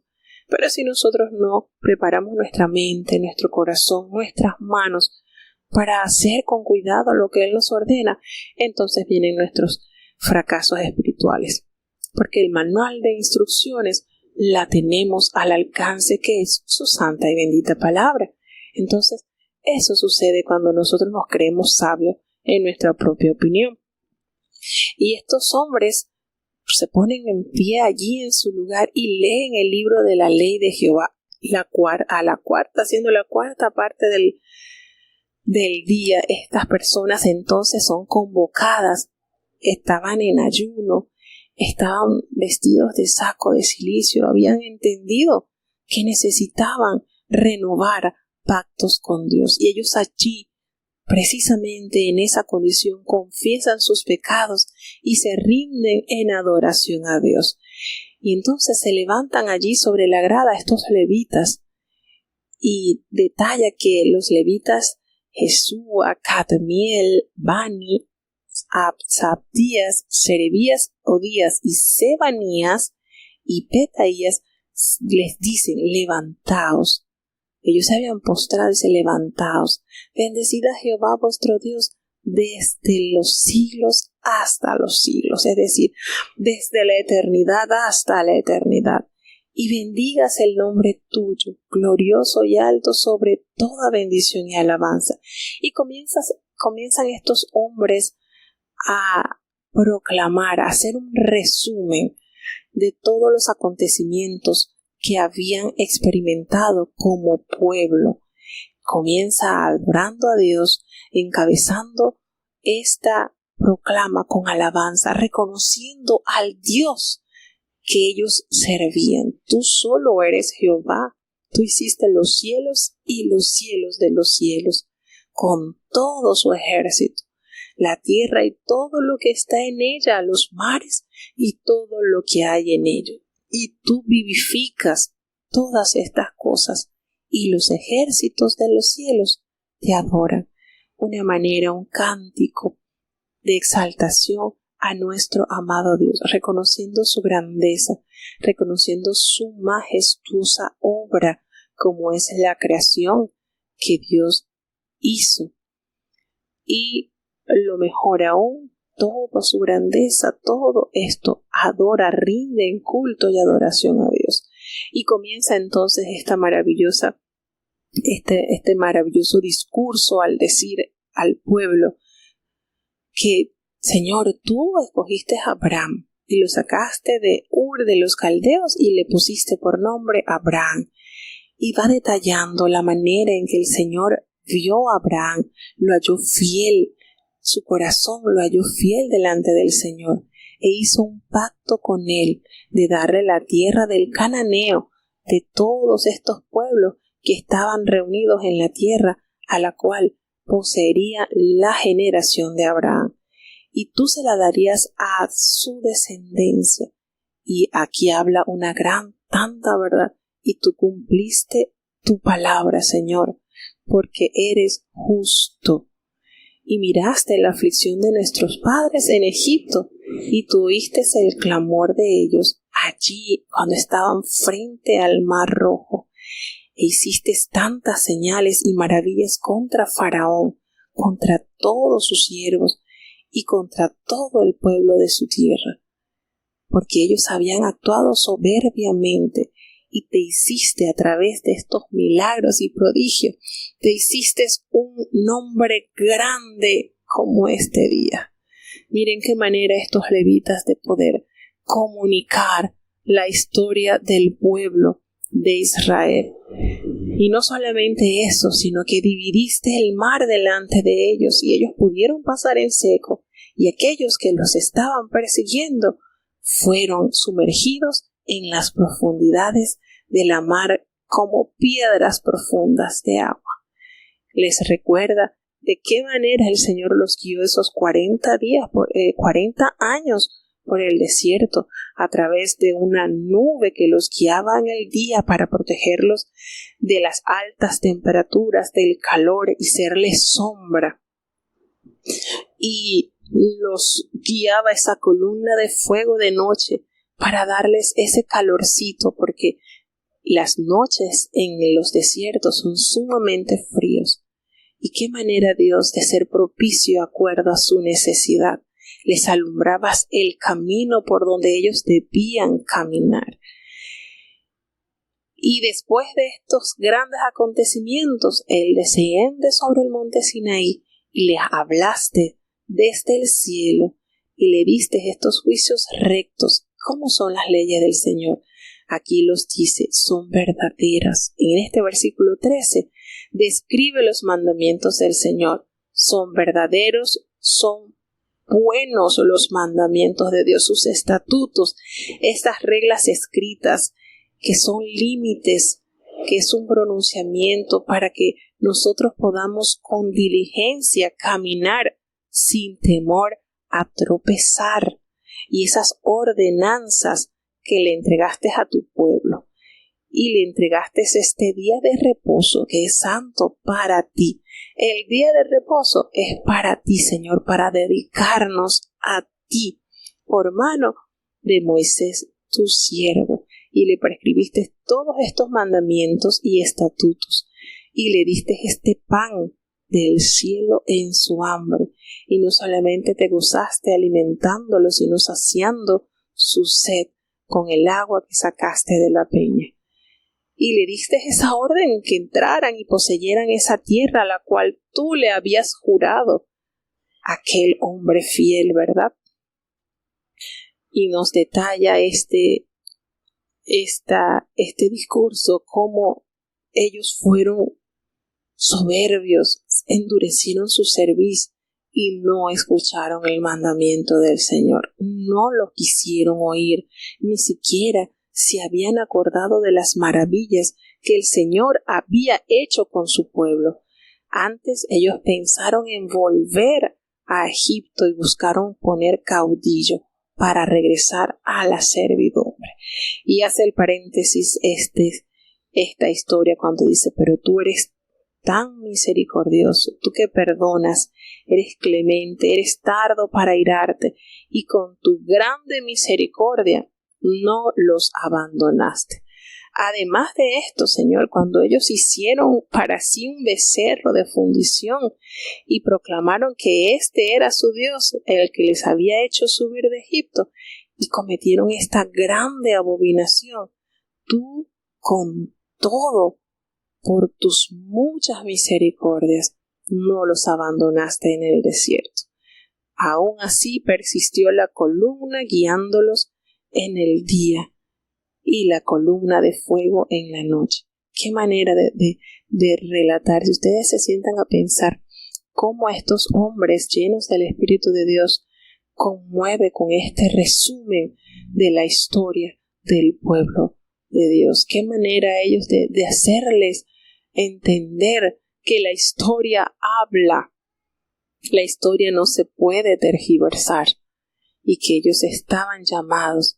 Pero si nosotros no preparamos nuestra mente, nuestro corazón, nuestras manos para hacer con cuidado lo que Él nos ordena, entonces vienen nuestros fracasos espirituales. Porque el manual de instrucciones la tenemos al alcance, que es su santa y bendita palabra. Entonces, eso sucede cuando nosotros nos creemos sabios en nuestra propia opinión. Y estos hombres se ponen en pie allí en su lugar y leen el libro de la ley de Jehová, siendo la cuarta parte del día. Estas personas entonces son convocadas, estaban en ayuno, estaban vestidos de saco de cilicio, habían entendido que necesitaban renovar pactos con Dios, y ellos allí, precisamente en esa condición, confiesan sus pecados y se rinden en adoración a Dios. Y entonces se levantan allí sobre la grada estos levitas, y detalla que los levitas Jesúa, Cadmiel, Bani, Zabdías, Serebías, Odías y Sebanías y Petaías les dicen: levantaos. Ellos se habían postrado y se: levantaos, bendecid a Jehová vuestro Dios desde los siglos hasta los siglos, es decir, desde la eternidad hasta la eternidad. Y bendigas el nombre tuyo, glorioso y alto sobre toda bendición y alabanza. Y comienzan estos hombres a proclamar, a hacer un resumen de todos los acontecimientos que habían experimentado como pueblo. Comienza adorando a Dios, encabezando esta proclama con alabanza, reconociendo al Dios que ellos servían. Tú solo eres Jehová, tú hiciste los cielos y los cielos de los cielos, con todo su ejército, la tierra y todo lo que está en ella, los mares y todo lo que hay en ellos. Y tú vivificas todas estas cosas, y los ejércitos de los cielos te adoran. Una manera, un cántico de exaltación a nuestro amado Dios, reconociendo su grandeza, reconociendo su majestuosa obra, como es la creación que Dios hizo. Y lo mejor aún, toda su grandeza, todo esto adora, rinde en culto y adoración a Dios. Y comienza entonces este maravilloso discurso al decir al pueblo que: Señor, tú escogiste a Abraham y lo sacaste de Ur de los Caldeos y le pusiste por nombre Abraham. Y va detallando la manera en que el Señor vio a Abraham, lo halló fiel, su corazón lo halló fiel delante del Señor, e hizo un pacto con él de darle la tierra del cananeo, de todos estos pueblos que estaban reunidos en la tierra, a la cual poseería la generación de Abraham. Y tú se la darías a su descendencia. Y aquí habla una gran, tanta verdad. Y tú cumpliste tu palabra, Señor, porque eres justo. Y miraste la aflicción de nuestros padres en Egipto, y tú oíste el clamor de ellos allí cuando estaban frente al Mar Rojo. E hiciste tantas señales y maravillas contra Faraón, contra todos sus siervos y contra todo el pueblo de su tierra, porque ellos habían actuado soberbiamente, y te hiciste a través de estos milagros y prodigios, te hiciste un nombre grande como este día. Miren qué manera estos levitas de poder comunicar la historia del pueblo de Israel. Y no solamente eso, sino que dividiste el mar delante de ellos y ellos pudieron pasar en seco, y aquellos que los estaban persiguiendo fueron sumergidos en las profundidades de la mar como piedras profundas de agua. Les recuerda de qué manera el Señor los guió esos 40 años por el desierto, a través de una nube que los guiaba en el día para protegerlos de las altas temperaturas, del calor, y serles sombra. Y los guiaba esa columna de fuego de noche para darles ese calorcito, porque las noches en los desiertos son sumamente fríos. Y qué manera Dios de ser propicio acuerdo a su necesidad. Les alumbrabas el camino por donde ellos debían caminar. Y después de estos grandes acontecimientos, Él desciende sobre el monte Sinaí y les hablaste desde el cielo y le diste estos juicios rectos. ¿Cómo son las leyes del Señor? Aquí los dice, son verdaderas. En este versículo 13 describe los mandamientos del Señor. Son verdaderos, son buenos los mandamientos de Dios, sus estatutos, estas reglas escritas que son límites, que es un pronunciamiento para que nosotros podamos con diligencia caminar sin temor a tropezar, y esas ordenanzas que le entregaste a tu pueblo, y le entregaste este día de reposo que es santo para ti. El día de reposo es para ti, Señor, para dedicarnos a ti por mano de Moisés, tu siervo, y le prescribiste todos estos mandamientos y estatutos, y le diste este pan del cielo en su hambre, y no solamente te gozaste alimentándolo, sino saciando su sed con el agua que sacaste de la peña. Y le diste esa orden que entraran y poseyeran esa tierra a la cual tú le habías jurado, aquel hombre fiel, ¿verdad? Y nos detalla este discurso, cómo ellos fueron soberbios, endurecieron su cerviz y no escucharon el mandamiento del Señor, no lo quisieron oír, ni siquiera se habían acordado de las maravillas que el Señor había hecho con su pueblo. Antes ellos pensaron en volver a Egipto y buscaron poner caudillo para regresar a la servidumbre. Y hace el paréntesis esta historia cuando dice, pero tú eres tan misericordioso, tú que perdonas, eres clemente, eres tardo para irarte, y con tu grande misericordia no los abandonaste. Además de esto, Señor, cuando ellos hicieron para sí un becerro de fundición y proclamaron que este era su Dios, el que les había hecho subir de Egipto, y cometieron esta grande abominación, tú con todo, por tus muchas misericordias, no los abandonaste en el desierto. Aún así persistió la columna guiándolos en el día y la columna de fuego en la noche. Qué manera de relatar. Si ustedes se sientan a pensar cómo estos hombres llenos del Espíritu de Dios conmueve con este resumen de la historia del pueblo de Dios. Qué manera ellos de hacerles entender que la historia habla. La historia no se puede tergiversar y que ellos estaban llamados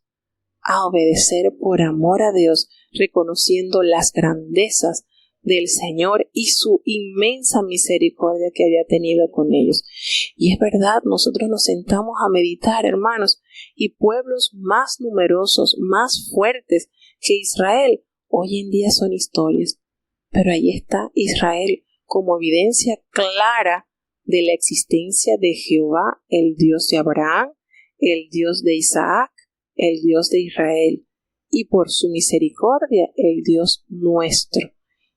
a obedecer por amor a Dios, reconociendo las grandezas del Señor y su inmensa misericordia que había tenido con ellos. Y es verdad, nosotros nos sentamos a meditar, hermanos, y pueblos más numerosos, más fuertes que Israel, hoy en día son historias. Pero ahí está Israel como evidencia clara de la existencia de Jehová, el Dios de Abraham, el Dios de Isaac, el Dios de Israel, y por su misericordia, el Dios nuestro.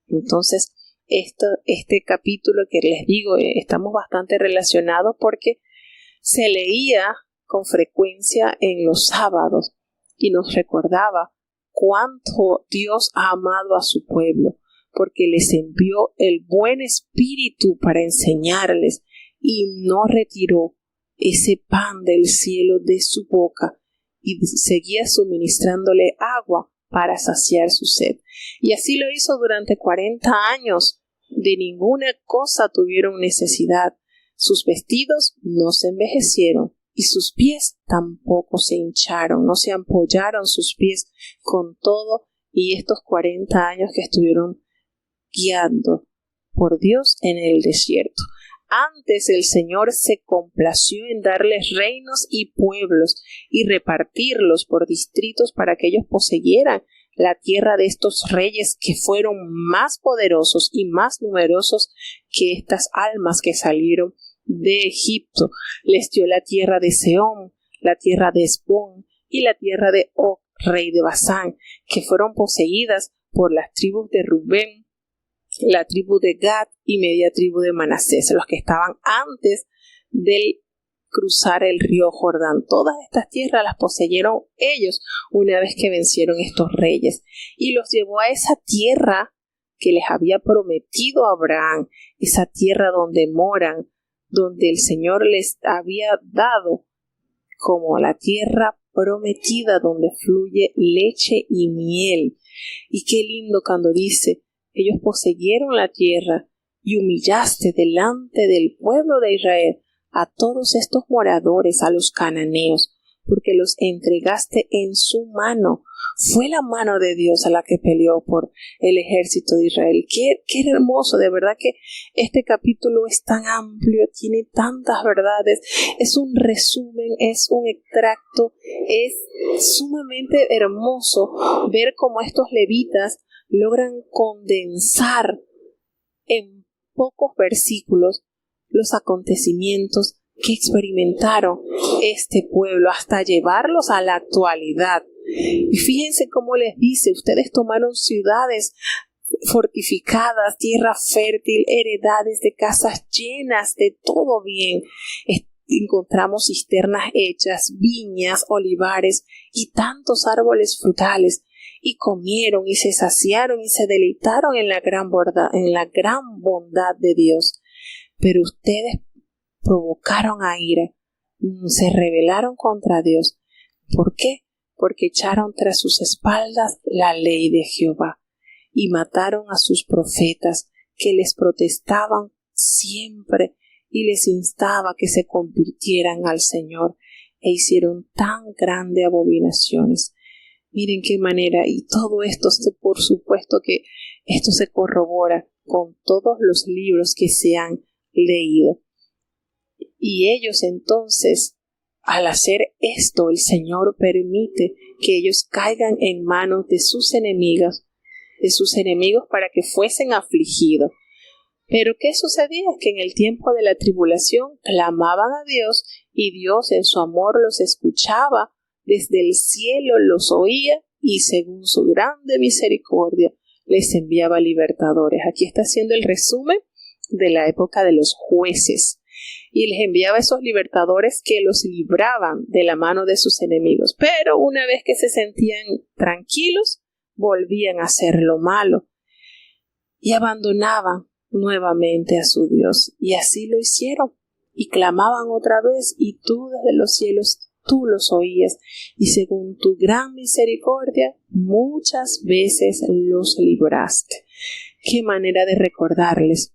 Entonces, este capítulo que les digo, estamos bastante relacionados porque se leía con frecuencia en los sábados y nos recordaba cuánto Dios ha amado a su pueblo, porque les envió el buen espíritu para enseñarles y no retiró ese pan del cielo de su boca y seguía suministrándole agua para saciar su sed. Y así lo hizo durante 40 años. De ninguna cosa tuvieron necesidad. Sus vestidos no se envejecieron y sus pies tampoco se hincharon, no se ampollaron sus pies con todo y estos 40 años que estuvieron guiando por Dios en el desierto. Antes el Señor se complació en darles reinos y pueblos y repartirlos por distritos para que ellos poseyeran la tierra de estos reyes que fueron más poderosos y más numerosos que estas almas que salieron de Egipto. Les dio la tierra de Sehón, la tierra de Hesbón y la tierra de Og, rey de Basán, que fueron poseídas por las tribus de Rubén, la tribu de Gad y media tribu de Manasés, los que estaban antes de cruzar el río Jordán. Todas estas tierras las poseyeron ellos una vez que vencieron estos reyes y los llevó a esa tierra que les había prometido Abraham, esa tierra donde moran, donde el Señor les había dado como la tierra prometida donde fluye leche y miel. Y qué lindo cuando dice: ellos poseyeron la tierra y humillaste delante del pueblo de Israel a todos estos moradores, a los cananeos, porque los entregaste en su mano. Fue la mano de Dios a la que peleó por el ejército de Israel. Qué hermoso, de verdad que este capítulo es tan amplio, tiene tantas verdades, es un resumen, es un extracto, es sumamente hermoso ver cómo estos levitas logran condensar en pocos versículos los acontecimientos que experimentaron este pueblo hasta llevarlos a la actualidad. Y fíjense cómo les dice: ustedes tomaron ciudades fortificadas, tierra fértil, heredades de casas llenas de todo bien. Encontramos cisternas hechas, viñas, olivares y tantos árboles frutales. Y comieron y se saciaron y se deleitaron en la gran bondad de Dios. Pero ustedes provocaron a ira, se rebelaron contra Dios. ¿Por qué? Porque echaron tras sus espaldas la ley de Jehová y mataron a sus profetas que les protestaban siempre y les instaba que se convirtieran al Señor e hicieron tan grandes abominaciones. Miren qué manera, y todo esto, por supuesto que esto se corrobora con todos los libros que se han leído. Y ellos entonces, al hacer esto, el Señor permite que ellos caigan en manos de sus enemigos para que fuesen afligidos. Pero ¿qué sucedía? Que en el tiempo de la tribulación clamaban a Dios y Dios en su amor los escuchaba, desde el cielo los oía y según su grande misericordia les enviaba libertadores. Aquí está haciendo el resumen de la época de los jueces. Y les enviaba esos libertadores que los libraban de la mano de sus enemigos. Pero una vez que se sentían tranquilos, volvían a hacer lo malo y abandonaban nuevamente a su Dios. Y así lo hicieron. Y clamaban otra vez, y tú desde los cielos tú los oías, y según tu gran misericordia muchas veces los libraste. Qué manera de recordarles.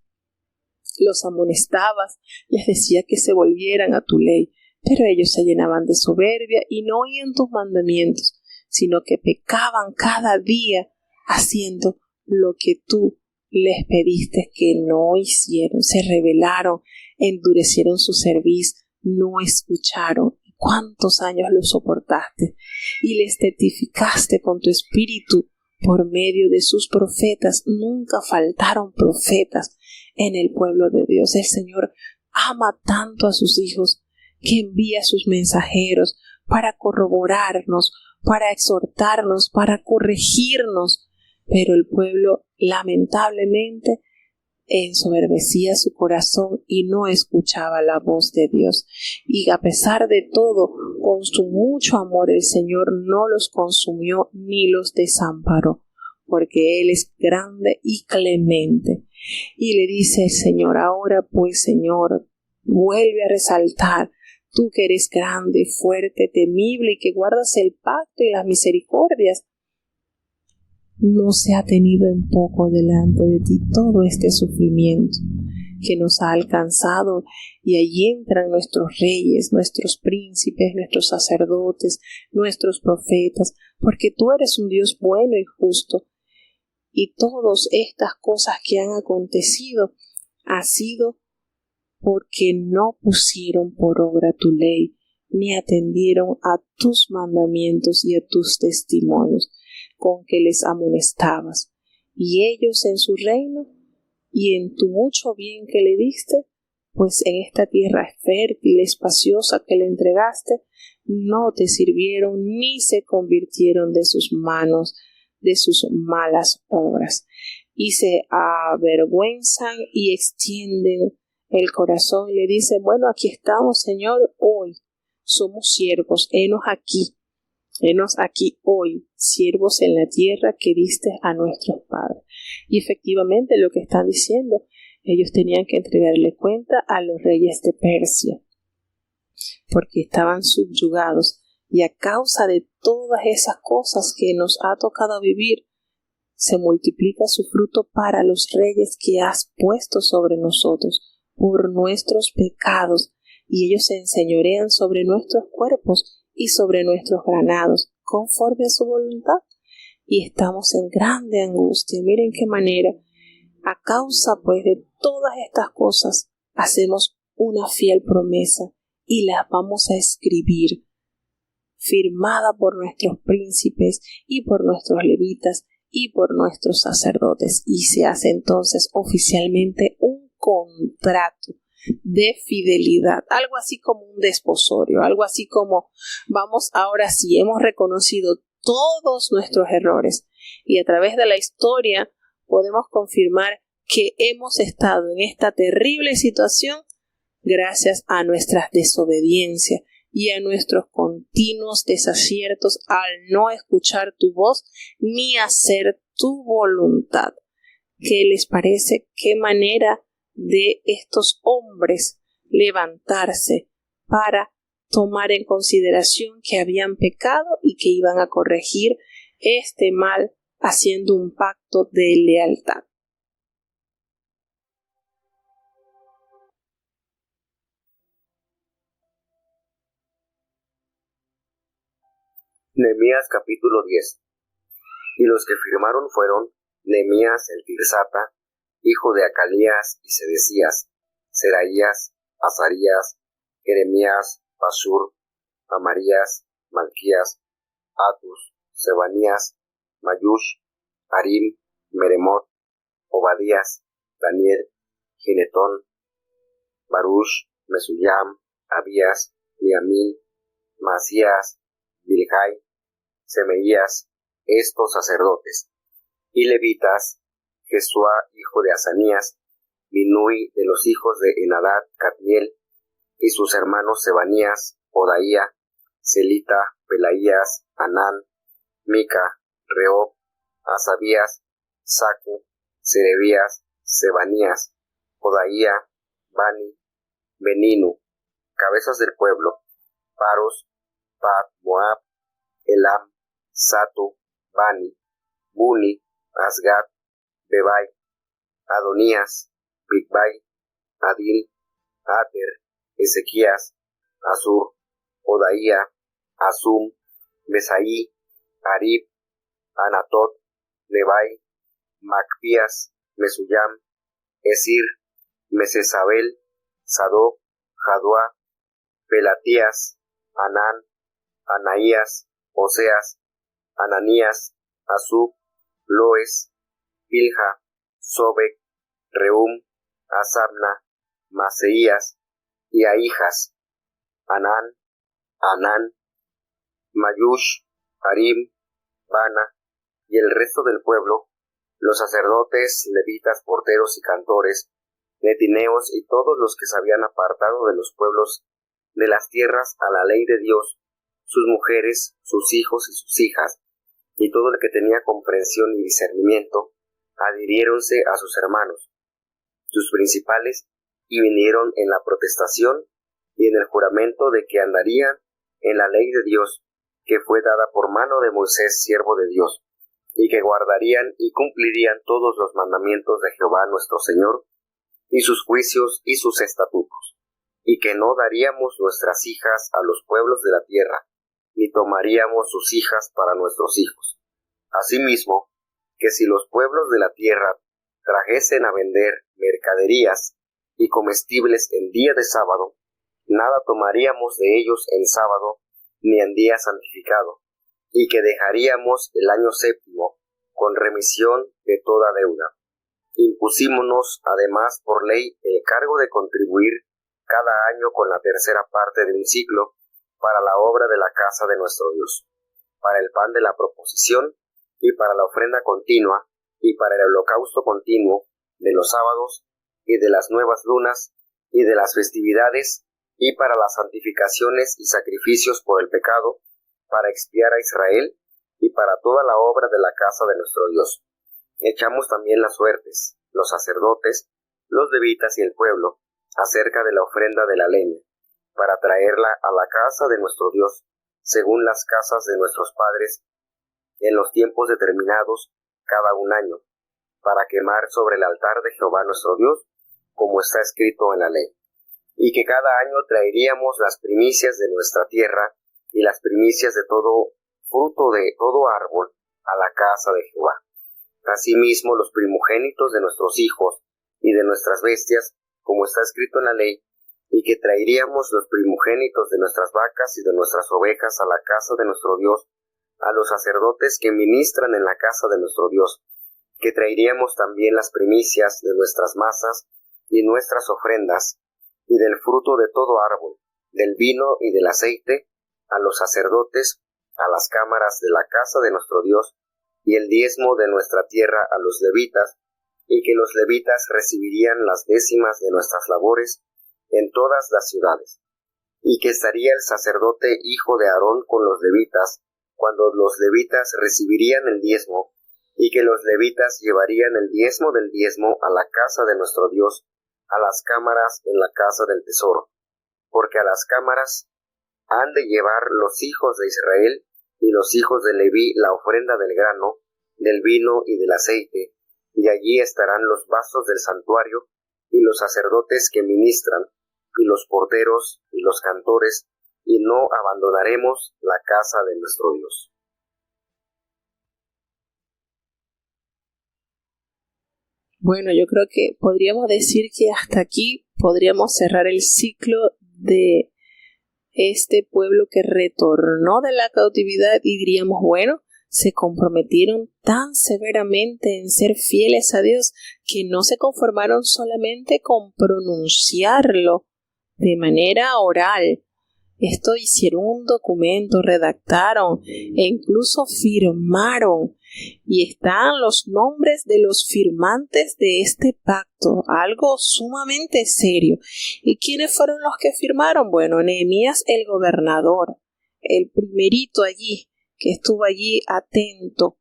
Los amonestabas, les decía que se volvieran a tu ley, pero ellos se llenaban de soberbia y no oían tus mandamientos, sino que pecaban cada día haciendo lo que tú les pediste que no hicieron, se rebelaron, endurecieron su cerviz, no escucharon. ¿Cuántos años los soportaste? Y les testificaste con tu espíritu por medio de sus profetas. Nunca faltaron profetas en el pueblo de Dios. El Señor ama tanto a sus hijos que envía a sus mensajeros para corroborarnos, para exhortarnos, para corregirnos. Pero el pueblo lamentablemente ensoberbecía su corazón y no escuchaba la voz de Dios. Y a pesar de todo, con su mucho amor, el Señor no los consumió ni los desamparó, porque Él es grande y clemente. Y le dice el Señor: ahora pues, Señor, vuelve a resaltar, tú que eres grande, fuerte, temible y que guardas el pacto y las misericordias, no se ha tenido en poco delante de ti todo este sufrimiento que nos ha alcanzado, y allí entran nuestros reyes, nuestros príncipes, nuestros sacerdotes, nuestros profetas, porque tú eres un Dios bueno y justo, y todas estas cosas que han acontecido ha sido porque no pusieron por obra tu ley, ni atendieron a tus mandamientos y a tus testimonios con que les amonestabas. Y ellos en su reino y en tu mucho bien que le diste, pues en esta tierra fértil, espaciosa que le entregaste, no te sirvieron ni se convirtieron de sus manos, de sus malas obras, y se avergüenzan y extienden el corazón y le dicen: bueno, aquí estamos, Señor, hoy somos siervos, henos aquí hoy, siervos en la tierra que diste a nuestros padres. Y efectivamente lo que están diciendo, ellos tenían que entregarle cuenta a los reyes de Persia, porque estaban subyugados, y a causa de todas esas cosas que nos ha tocado vivir, se multiplica su fruto para los reyes que has puesto sobre nosotros por nuestros pecados, y ellos se enseñorean sobre nuestros cuerpos y sobre nuestros granados, conforme a su voluntad, y estamos en grande angustia. Miren qué manera, a causa pues de todas estas cosas, hacemos una fiel promesa y las vamos a escribir, firmada por nuestros príncipes y por nuestros levitas y por nuestros sacerdotes, y se hace entonces oficialmente un contrato de fidelidad, algo así como un desposorio, algo así como: vamos, ahora sí, hemos reconocido todos nuestros errores, y a través de la historia podemos confirmar que hemos estado en esta terrible situación gracias a nuestras desobediencias y a nuestros continuos desaciertos al no escuchar tu voz ni hacer tu voluntad. ¿Qué les parece? ¿Qué manera de estos hombres levantarse para tomar en consideración que habían pecado y que iban a corregir este mal haciendo un pacto de lealtad? Nehemías capítulo 10. Y los que firmaron fueron Nehemías el Tirsata, hijo de Acalías y Sedecías, Seraías, Azarías, Jeremías, Pashur, Amarías, Malquías, Atus, Sebanías, Mayush, Harim, Meremot, Obadías, Daniel, Ginetón, Baruch, Mesuyam, Abías, Miamín, Masías, Bilhai, Semeías, estos sacerdotes, y levitas, Jesúa, hijo de Asanías, Binui de los hijos de Enadad, Cadmiel, y sus hermanos Sebanías, Odaía, Celita, Pelaías, Anán, Mica, Reob, Asabías, Sacu, Serebías, Sebanías, Odaía, Bani, Beninu, cabezas del pueblo, Paros, Pat, Moab, Elam, Satu, Bani, Buni, Asgad, Bebai, Adonías, Bigbai, Adil, Ater, Ezequías, Azur, Odaía, Asum, Besaí, Arib, Anatot, Nebai, Macpías, Mesuyam, Esir, Mesesabel, Sadoc, Jaduá, Pelatías, Anán, Anaías, Oseas, Ananías, Azub, Loes, Pilja, Sobek, Reum, Asabna, Maseías y Ahijas, Anán, Mayush, Harim, Bana y el resto del pueblo, los sacerdotes, levitas, porteros y cantores, netineos y todos los que se habían apartado de los pueblos de las tierras a la ley de Dios, sus mujeres, sus hijos y sus hijas, y todo el que tenía comprensión y discernimiento, adhiriéronse a sus hermanos, sus principales, y vinieron en la protestación y en el juramento de que andarían en la ley de Dios, que fue dada por mano de Moisés, siervo de Dios, y que guardarían y cumplirían todos los mandamientos de Jehová nuestro Señor, y sus juicios y sus estatutos, y que no daríamos nuestras hijas a los pueblos de la tierra, ni tomaríamos sus hijas para nuestros hijos. Asimismo, que si los pueblos de la tierra trajesen a vender mercaderías y comestibles en día de sábado, nada tomaríamos de ellos en sábado, ni en día santificado, y que dejaríamos el año séptimo con remisión de toda deuda. Impusimos además por ley el cargo de contribuir cada año con la tercera parte de un ciclo para la obra de la casa de nuestro Dios, para el pan de la proposición y para la ofrenda continua y para el holocausto continuo de los sábados y de las nuevas lunas y de las festividades y para las santificaciones y sacrificios por el pecado, para expiar a Israel y para toda la obra de la casa de nuestro Dios. Echamos también las suertes, los sacerdotes, los levitas y el pueblo, acerca de la ofrenda de la leña, para traerla a la casa de nuestro Dios, según las casas de nuestros padres, en los tiempos determinados, cada un año, para quemar sobre el altar de Jehová nuestro Dios, como está escrito en la ley. Y que cada año traeríamos las primicias de nuestra tierra y las primicias de todo fruto de todo árbol a la casa de Jehová. Asimismo, los primogénitos de nuestros hijos y de nuestras bestias, como está escrito en la ley, y que traeríamos los primogénitos de nuestras vacas y de nuestras ovejas a la casa de nuestro Dios, a los sacerdotes que ministran en la casa de nuestro Dios, que traeríamos también las primicias de nuestras masas y nuestras ofrendas, y del fruto de todo árbol, del vino y del aceite, a los sacerdotes, a las cámaras de la casa de nuestro Dios, y el diezmo de nuestra tierra a los levitas, y que los levitas recibirían las décimas de nuestras labores en todas las ciudades, y que estaría el sacerdote hijo de Aarón con los levitas, cuando los levitas recibirían el diezmo, y que los levitas llevarían el diezmo del diezmo a la casa de nuestro Dios, a las cámaras en la casa del tesoro, porque a las cámaras han de llevar los hijos de Israel y los hijos de Leví la ofrenda del grano, del vino y del aceite, y allí estarán los vasos del santuario, y los sacerdotes que ministran, y los porteros y los cantores, y no abandonaremos la casa de nuestro Dios. Bueno, yo creo que podríamos decir que hasta aquí podríamos cerrar el ciclo de este pueblo que retornó de la cautividad y diríamos, bueno, se comprometieron tan severamente en ser fieles a Dios que no se conformaron solamente con pronunciarlo de manera oral. Esto hicieron un documento, redactaron e incluso firmaron. Y están los nombres de los firmantes de este pacto, algo sumamente serio. ¿Y quiénes fueron los que firmaron? Bueno, Nehemías el gobernador, el primerito allí, que estuvo allí atento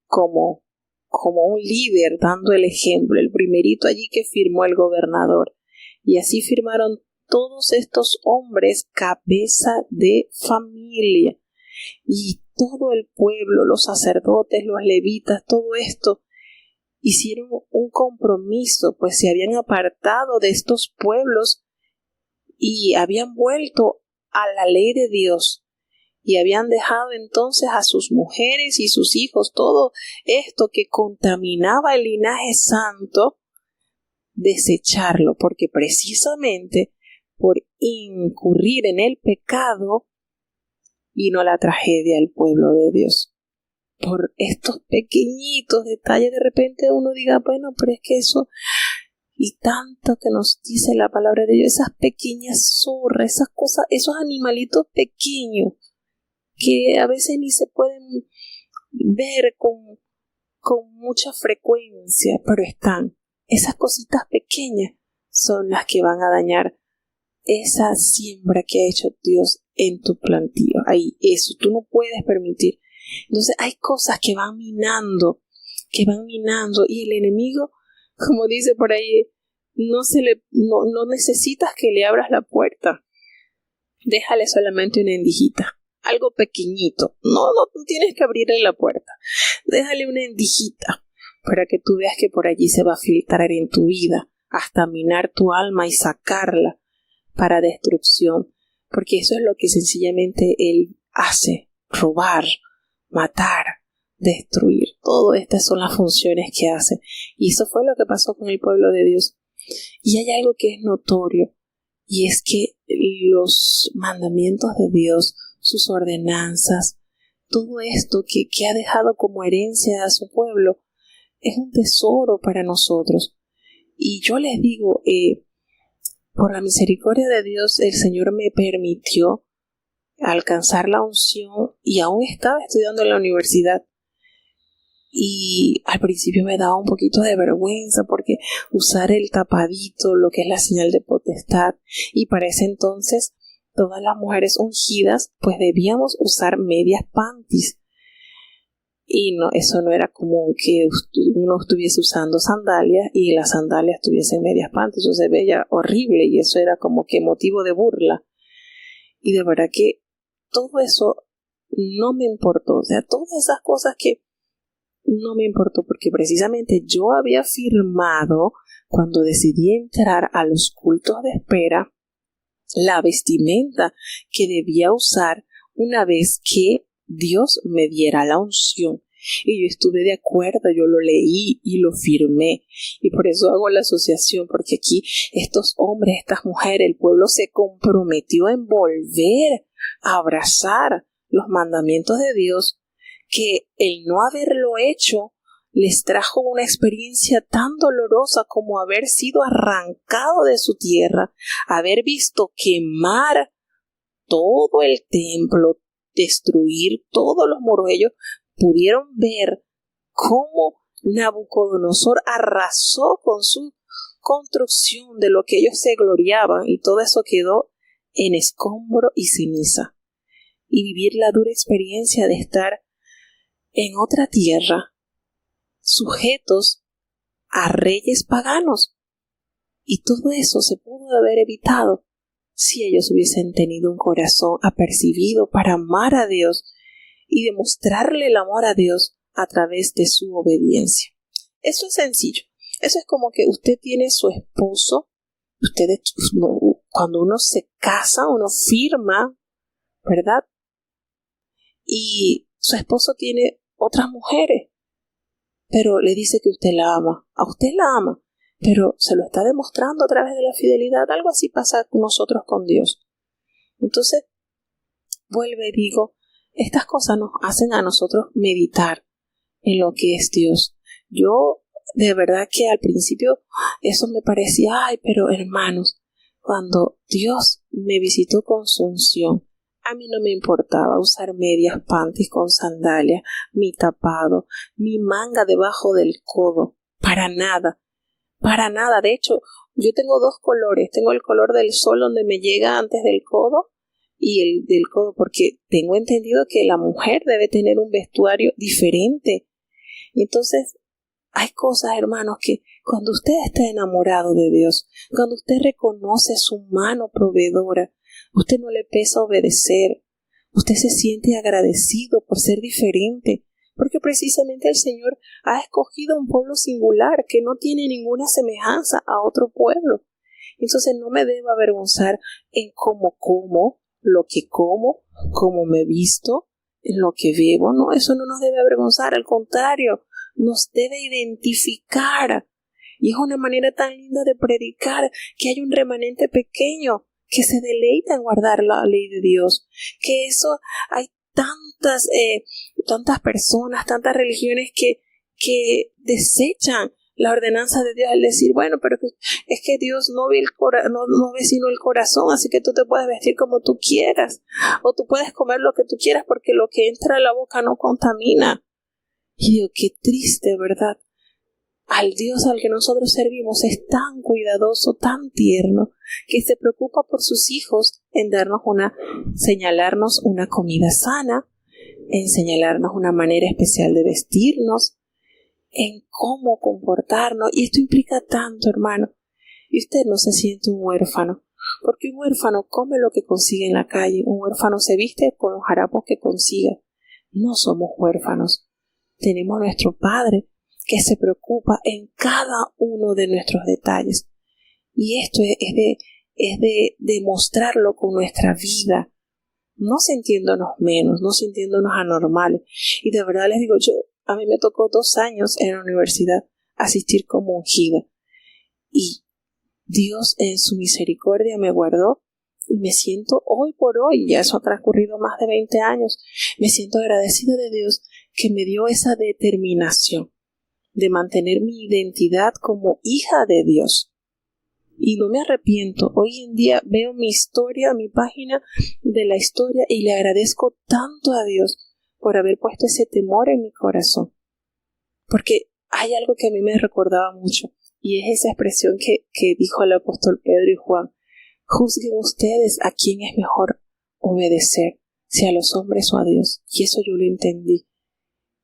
como un líder dando el ejemplo, el primerito allí que firmó el gobernador. Y así firmaron todos estos hombres cabeza de familia. Y todo el pueblo, los sacerdotes, los levitas, todo esto, hicieron un compromiso, pues se habían apartado de estos pueblos y habían vuelto a la ley de Dios. y habían dejado entonces a sus mujeres y sus hijos, todo esto que contaminaba el linaje santo, desecharlo, porque precisamente por incurrir en el pecado vino la tragedia al pueblo de Dios. Por estos pequeñitos detalles, de repente uno diga, bueno, pero es que eso, y tanto que nos dice la palabra de Dios, esas pequeñas zorras, esas cosas, esos animalitos pequeños, que a veces ni se pueden ver con mucha frecuencia, pero están. Esas cositas pequeñas son las que van a dañar esa siembra que ha hecho Dios en tu plantío. Ahí, eso tú no puedes permitir. Entonces hay cosas que van minando, y el enemigo, como dice por ahí, no necesitas que le abras la puerta. Déjale solamente una endijita, algo pequeñito. No tienes que abrirle la puerta. Déjale una endijita para que tú veas que por allí se va a filtrar en tu vida, hasta minar tu alma y sacarla para destrucción, porque eso es lo que sencillamente él hace: robar, matar, destruir. Todas estas son las funciones que hace, y eso fue lo que pasó con el pueblo de Dios. Y hay algo que es notorio, y es que los mandamientos de Dios, sus ordenanzas, todo esto que ha dejado como herencia a su pueblo, es un tesoro para nosotros. Y yo les digo, por la misericordia de Dios, el Señor me permitió alcanzar la unción, y aún estaba estudiando en la universidad. Y al principio me daba un poquito de vergüenza, porque usar el tapadito, lo que es la señal de potestad, y para ese entonces todas las mujeres ungidas pues debíamos usar medias panties. Y no, eso no era común que uno estuviese usando sandalias y las sandalias tuviesen medias panties. Eso se veía horrible, y eso era como que motivo de burla. Y de verdad que todo eso no me importó. O sea, todas esas cosas que no me importó, porque precisamente yo había firmado, cuando decidí entrar a los cultos de espera, la vestimenta que debía usar una vez que Dios me diera la unción. Y yo estuve de acuerdo, yo lo leí y lo firmé, y por eso hago la asociación, porque aquí estos hombres, estas mujeres, el pueblo se comprometió en volver a abrazar los mandamientos de Dios, que el no haberlo hecho les trajo una experiencia tan dolorosa como haber sido arrancado de su tierra, haber visto quemar todo el templo, destruir todos los muros. Ellos pudieron ver cómo Nabucodonosor arrasó con su construcción de lo que ellos se gloriaban, y todo eso quedó en escombro y ceniza. Y vivir la dura experiencia de estar en otra tierra, sujetos a reyes paganos. Y todo eso se pudo haber evitado si ellos hubiesen tenido un corazón apercibido para amar a Dios y demostrarle el amor a Dios a través de su obediencia. Eso es sencillo. Eso es como que usted tiene su esposo. Cuando uno se casa, uno firma, ¿verdad? Y su esposo tiene otras mujeres, pero le dice que usted la ama. A usted la ama, pero se lo está demostrando a través de la fidelidad. Algo así pasa con nosotros con Dios. Entonces, vuelvo y digo, estas cosas nos hacen a nosotros meditar en lo que es Dios. Yo, de verdad que al principio eso me parecía, pero hermanos, cuando Dios me visitó con su unción, a mí no me importaba usar medias panties con sandalias, mi tapado, mi manga debajo del codo, para nada. De hecho, yo tengo dos colores. Tengo el color del sol, donde me llega antes del codo, y el del codo, porque tengo entendido que la mujer debe tener un vestuario diferente. Entonces, hay cosas, hermanos, que cuando usted está enamorado de Dios, cuando usted reconoce su mano proveedora, usted no le pesa obedecer. Usted se siente agradecido por ser diferente, porque precisamente el Señor ha escogido un pueblo singular que no tiene ninguna semejanza a otro pueblo. Entonces no me debo avergonzar en cómo como, lo que como, cómo me visto, lo que bebo. No, eso no nos debe avergonzar, al contrario, nos debe identificar. Y es una manera tan linda de predicar que hay un remanente pequeño que se deleita en guardar la ley de Dios. Que eso hay tantas personas, tantas religiones que desechan la ordenanza de Dios al decir, bueno, pero es que Dios no ve sino el corazón, así que tú te puedes vestir como tú quieras, o tú puedes comer lo que tú quieras porque lo que entra a la boca no contamina. Y digo, qué triste, ¿verdad? Al Dios al que nosotros servimos es tan cuidadoso, tan tierno, que se preocupa por sus hijos en señalarnos una comida sana, en señalarnos una manera especial de vestirnos, en cómo comportarnos. Y esto implica tanto, hermano. Y usted no se siente un huérfano, porque un huérfano come lo que consigue en la calle, un huérfano se viste con los harapos que consiga. No somos huérfanos. Tenemos a nuestro Padre que se preocupa en cada uno de nuestros detalles. Y esto es de demostrarlo con nuestra vida, no sintiéndonos menos, no sintiéndonos anormales. Y de verdad les digo, a mí me tocó 2 años en la universidad asistir como ungida. Y Dios en su misericordia me guardó y me siento hoy por hoy, ya eso ha transcurrido más de 20 años, me siento agradecida de Dios que me dio esa determinación de mantener mi identidad como hija de Dios. Y no me arrepiento. Hoy en día veo mi historia, mi página de la historia, y le agradezco tanto a Dios por haber puesto ese temor en mi corazón. Porque hay algo que a mí me recordaba mucho, y es esa expresión que dijo el apóstol Pedro y Juan: juzguen ustedes a quién es mejor obedecer, si a los hombres o a Dios. Y eso yo lo entendí.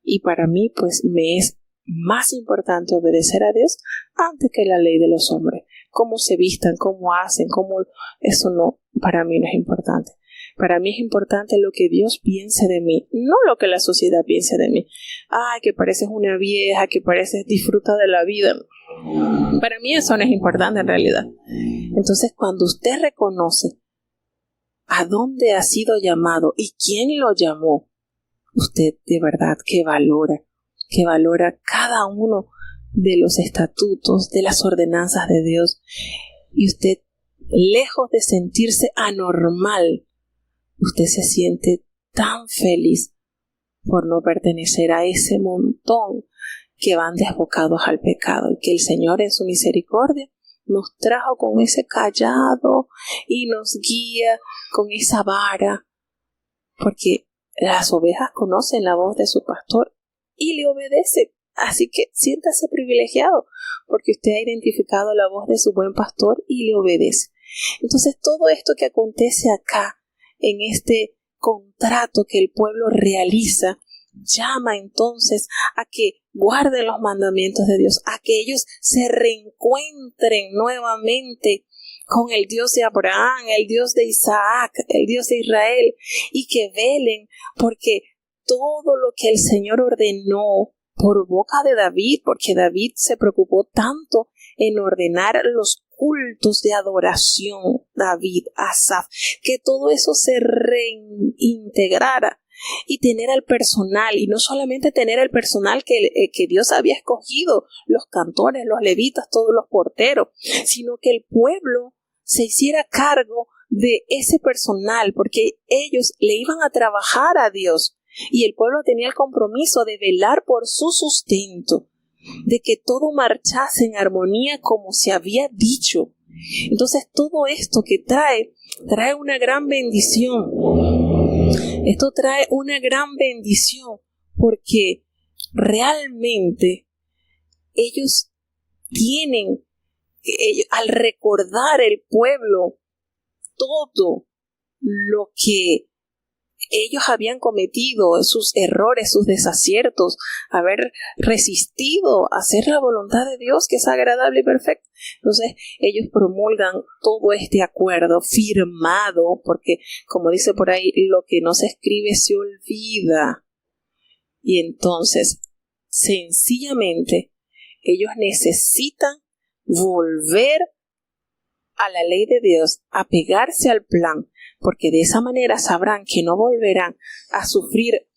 Y para mí, pues, me es más importante obedecer a Dios antes que la ley de los hombres. Cómo se vistan, cómo hacen, eso no, para mí no es importante. Para mí es importante lo que Dios piense de mí, no lo que la sociedad piense de mí. Ay, que pareces una vieja, que pareces disfruta de la vida. Para mí eso no es importante en realidad. Entonces, cuando usted reconoce a dónde ha sido llamado y quién lo llamó, usted de verdad que valora cada uno de los estatutos, de las ordenanzas de Dios. Y usted, lejos de sentirse anormal, usted se siente tan feliz por no pertenecer a ese montón que van desbocados al pecado, y que el Señor en su misericordia nos trajo con ese cayado y nos guía con esa vara, porque las ovejas conocen la voz de su pastor y le obedecen. Así que siéntase privilegiado porque usted ha identificado la voz de su buen pastor y le obedece. Entonces, todo esto que acontece acá, en este contrato que el pueblo realiza, llama entonces a que guarden los mandamientos de Dios, a que ellos se reencuentren nuevamente con el Dios de Abraham, el Dios de Isaac, el Dios de Israel, y que velen porque todo lo que el Señor ordenó por boca de David, porque David se preocupó tanto en ordenar los cultos de adoración, David, Asaf, que todo eso se reintegrara, y tener al personal, y no solamente tener el personal que Dios había escogido, los cantores, los levitas, todos los porteros, sino que el pueblo se hiciera cargo de ese personal, porque ellos le iban a trabajar a Dios. Y el pueblo tenía el compromiso de velar por su sustento, de que todo marchase en armonía como se había dicho. Entonces, todo esto que trae una gran bendición. Esto trae una gran bendición porque realmente ellos tienen, al recordar el pueblo todo lo que ellos habían cometido, sus errores, sus desaciertos, haber resistido a hacer la voluntad de Dios, que es agradable y perfecta. Entonces ellos promulgan todo este acuerdo firmado, porque como dice por ahí, lo que no se escribe se olvida. Y entonces, sencillamente, ellos necesitan volver a la ley de Dios, a pegarse al plan, porque de esa manera sabrán que no volverán a sufrir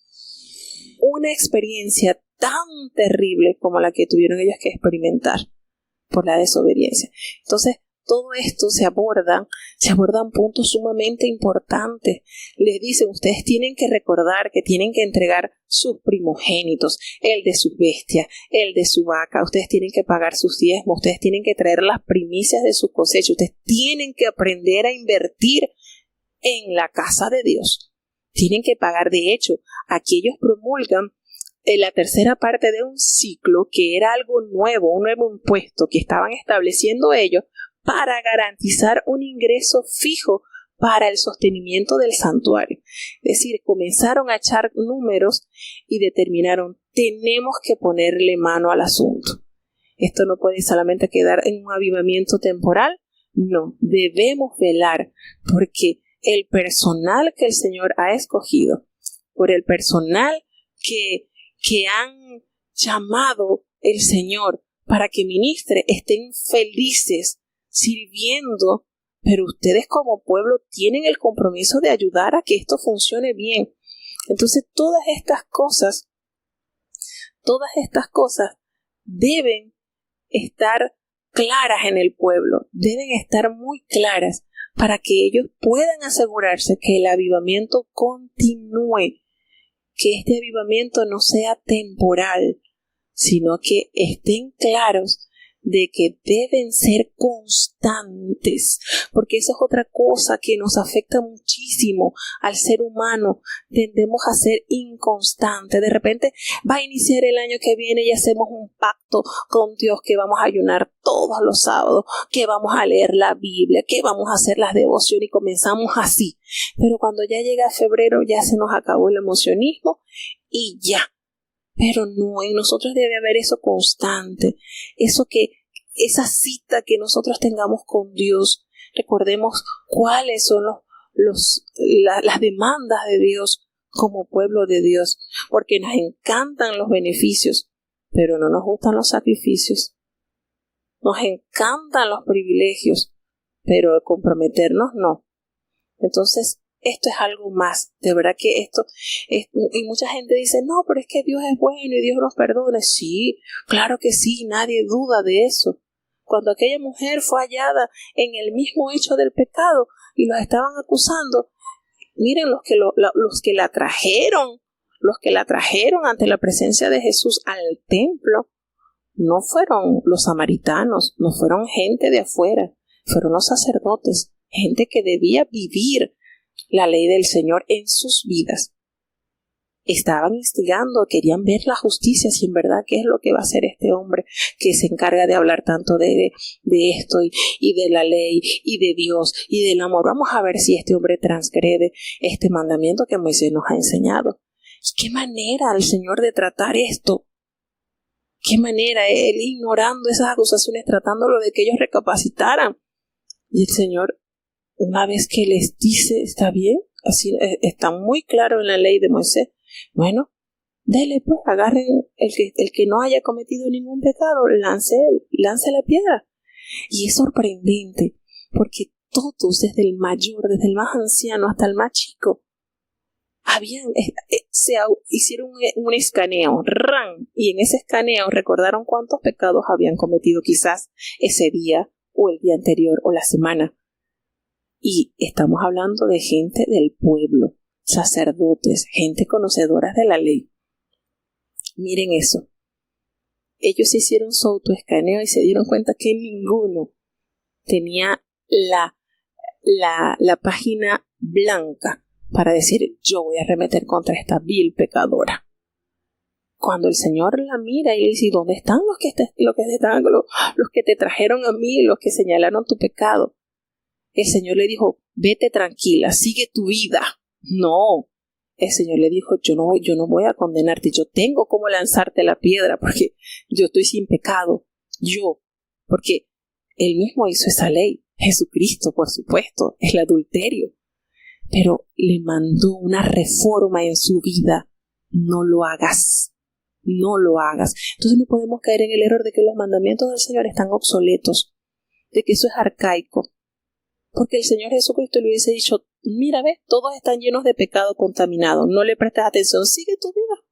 una experiencia tan terrible como la que tuvieron ellos que experimentar por la desobediencia. Entonces, todo esto se abordan puntos sumamente importantes. Les dicen, ustedes tienen que recordar que tienen que entregar sus primogénitos, el de sus bestias, el de su vaca, ustedes tienen que pagar sus diezmos, ustedes tienen que traer las primicias de su cosecha, ustedes tienen que aprender a invertir en la casa de Dios. Tienen que pagar. De hecho, aquí ellos promulgan la tercera parte de un ciclo que era algo nuevo, un nuevo impuesto que estaban estableciendo ellos para garantizar un ingreso fijo para el sostenimiento del santuario. Es decir, comenzaron a echar números y determinaron, tenemos que ponerle mano al asunto. Esto no puede solamente quedar en un avivamiento temporal, no, debemos velar porque el personal que el Señor ha escogido, por el personal que han llamado el Señor para que ministre, estén felices sirviendo, pero ustedes como pueblo tienen el compromiso de ayudar a que esto funcione bien. Entonces todas estas cosas deben estar claras en el pueblo, deben estar muy claras para que ellos puedan asegurarse que el avivamiento continúe, que este avivamiento no sea temporal, sino que estén claros de que deben ser constantes, porque eso es otra cosa que nos afecta muchísimo al ser humano. Tendemos a ser inconstantes. De repente va a iniciar el año que viene y hacemos un pacto con Dios que vamos a ayunar todos los sábados, que vamos a leer la Biblia, que vamos a hacer las devociones y comenzamos así. Pero cuando ya llega febrero ya se nos acabó el emocionismo y ya. Pero no, en nosotros debe haber eso constante, esa cita que nosotros tengamos con Dios. Recordemos cuáles son las demandas de Dios como pueblo de Dios, porque nos encantan los beneficios, pero no nos gustan los sacrificios. Nos encantan los privilegios, pero comprometernos no. Entonces, esto es algo más, de verdad que esto es, y mucha gente dice, no, pero es que Dios es bueno y Dios nos perdona. Sí, claro que sí, nadie duda de eso. Cuando aquella mujer fue hallada en el mismo hecho del pecado y los estaban acusando, miren los que la trajeron ante la presencia de Jesús al templo, no fueron los samaritanos, no fueron gente de afuera, fueron los sacerdotes, gente que debía vivir la ley del Señor en sus vidas. Estaban instigando, querían ver la justicia, si en verdad qué es lo que va a hacer este hombre que se encarga de hablar tanto de esto y de la ley y de Dios y del amor. Vamos a ver si este hombre transgrede este mandamiento que Moisés nos ha enseñado. ¿Y qué manera el Señor de tratar esto? ¿Qué manera él ignorando esas acusaciones, tratándolo de que ellos recapacitaran? Y el Señor, una vez que les dice, está bien, así está muy claro en la ley de Moisés, bueno, dele pues, agarren el que no haya cometido ningún pecado, lance la piedra. Y es sorprendente, porque todos, desde el mayor, desde el más anciano hasta el más chico, hicieron un escaneo, y en ese escaneo recordaron cuántos pecados habían cometido quizás ese día o el día anterior o la semana. Y estamos hablando de gente del pueblo, sacerdotes, gente conocedora de la ley. Miren eso. Ellos hicieron su autoescaneo y se dieron cuenta que ninguno tenía la página blanca para decir, yo voy a arremeter contra esta vil pecadora. Cuando el Señor la mira y le dice, ¿dónde están los que te trajeron a mí, los que señalaron tu pecado? El Señor le dijo, vete tranquila, sigue tu vida. No, el Señor le dijo, yo no voy a condenarte, yo tengo cómo lanzarte la piedra porque yo estoy sin pecado. Porque Él mismo hizo esa ley. Jesucristo, por supuesto, el adulterio. Pero le mandó una reforma en su vida. No lo hagas. No lo hagas. Entonces no podemos caer en el error de que los mandamientos del Señor están obsoletos, de que eso es arcaico. Porque el Señor Jesucristo le hubiese dicho, mira, ves, todos están llenos de pecado contaminado, no le prestas atención, sigue tu vida.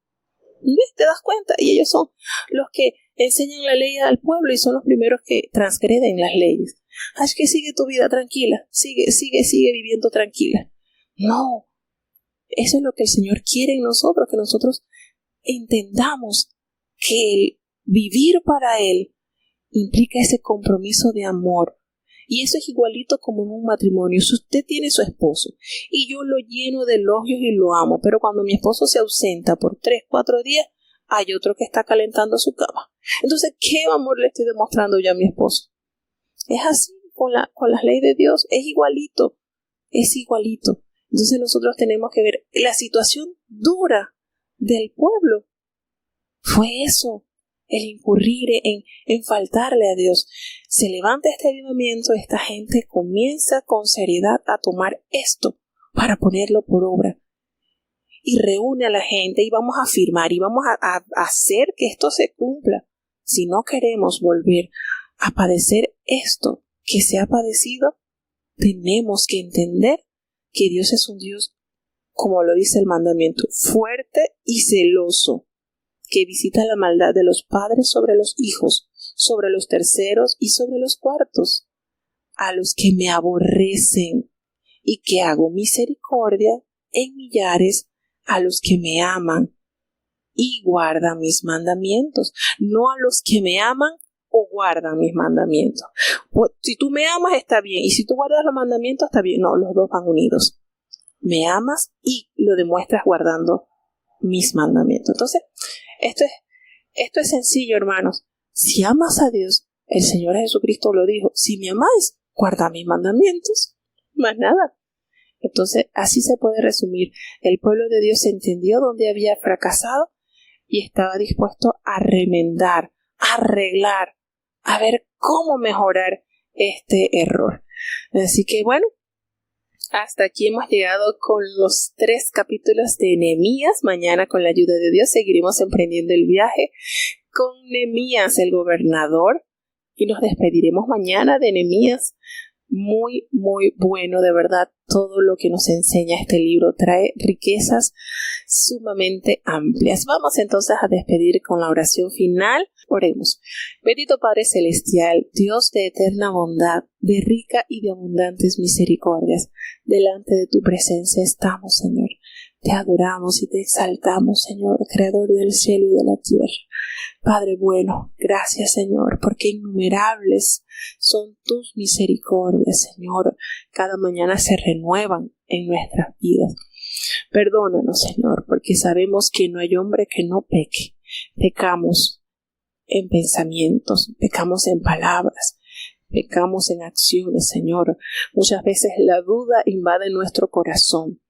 ¿Ves? ¿Te das cuenta? Y ellos son los que enseñan la ley al pueblo y son los primeros que transgreden las leyes. Así que sigue tu vida tranquila, sigue viviendo tranquila. No, eso es lo que el Señor quiere en nosotros, que nosotros entendamos que el vivir para Él implica ese compromiso de amor. Y eso es igualito como en un matrimonio. Si usted tiene su esposo y yo lo lleno de elogios y lo amo, pero cuando mi esposo se ausenta por 3, 4 días, hay otro que está calentando su cama. Entonces, ¿qué amor le estoy demostrando yo a mi esposo? Es así con las leyes de Dios, es igualito. Entonces nosotros tenemos que ver la situación dura del pueblo. Fue eso, el incurrir en faltarle a Dios. Se levanta este avivamiento, esta gente comienza con seriedad a tomar esto para ponerlo por obra. Y reúne a la gente y vamos a afirmar y vamos a hacer que esto se cumpla. Si no queremos volver a padecer esto que se ha padecido, tenemos que entender que Dios es un Dios, como lo dice el mandamiento, fuerte y celoso, que visita la maldad de los padres sobre los hijos, sobre los terceros y sobre los cuartos, a los que me aborrecen, y que hago misericordia en millares a los que me aman y guardan mis mandamientos, no a los que me aman o guardan mis mandamientos. Si tú me amas está bien, y si tú guardas los mandamientos está bien. No, los dos van unidos. Me amas y lo demuestras guardando mis mandamientos. Entonces, esto es sencillo, hermanos. Si amas a Dios, el Señor Jesucristo lo dijo, si me amáis, guarda mis mandamientos. Más nada. Entonces, así se puede resumir. El pueblo de Dios entendió dónde había fracasado y estaba dispuesto a remendar, a arreglar, a ver cómo mejorar este error. Así que bueno, hasta aquí hemos llegado con los 3 capítulos de Nehemías. Mañana, con la ayuda de Dios, seguiremos emprendiendo el viaje con Nehemías, el gobernador, y nos despediremos mañana de Nehemías. Muy, muy bueno, de verdad. Todo lo que nos enseña este libro trae riquezas sumamente amplias. Vamos entonces a despedir con la oración final. Oremos. Bendito Padre Celestial, Dios de eterna bondad, de rica y de abundantes misericordias, delante de tu presencia estamos, Señor. Te adoramos y te exaltamos, Señor, Creador del cielo y de la tierra. Padre bueno, gracias, Señor, porque innumerables son tus misericordias, Señor. Cada mañana se renuevan en nuestras vidas. Perdónanos, Señor, porque sabemos que no hay hombre que no peque. Pecamos en pensamientos, pecamos en palabras, pecamos en acciones, Señor. Muchas veces la duda invade nuestro corazón.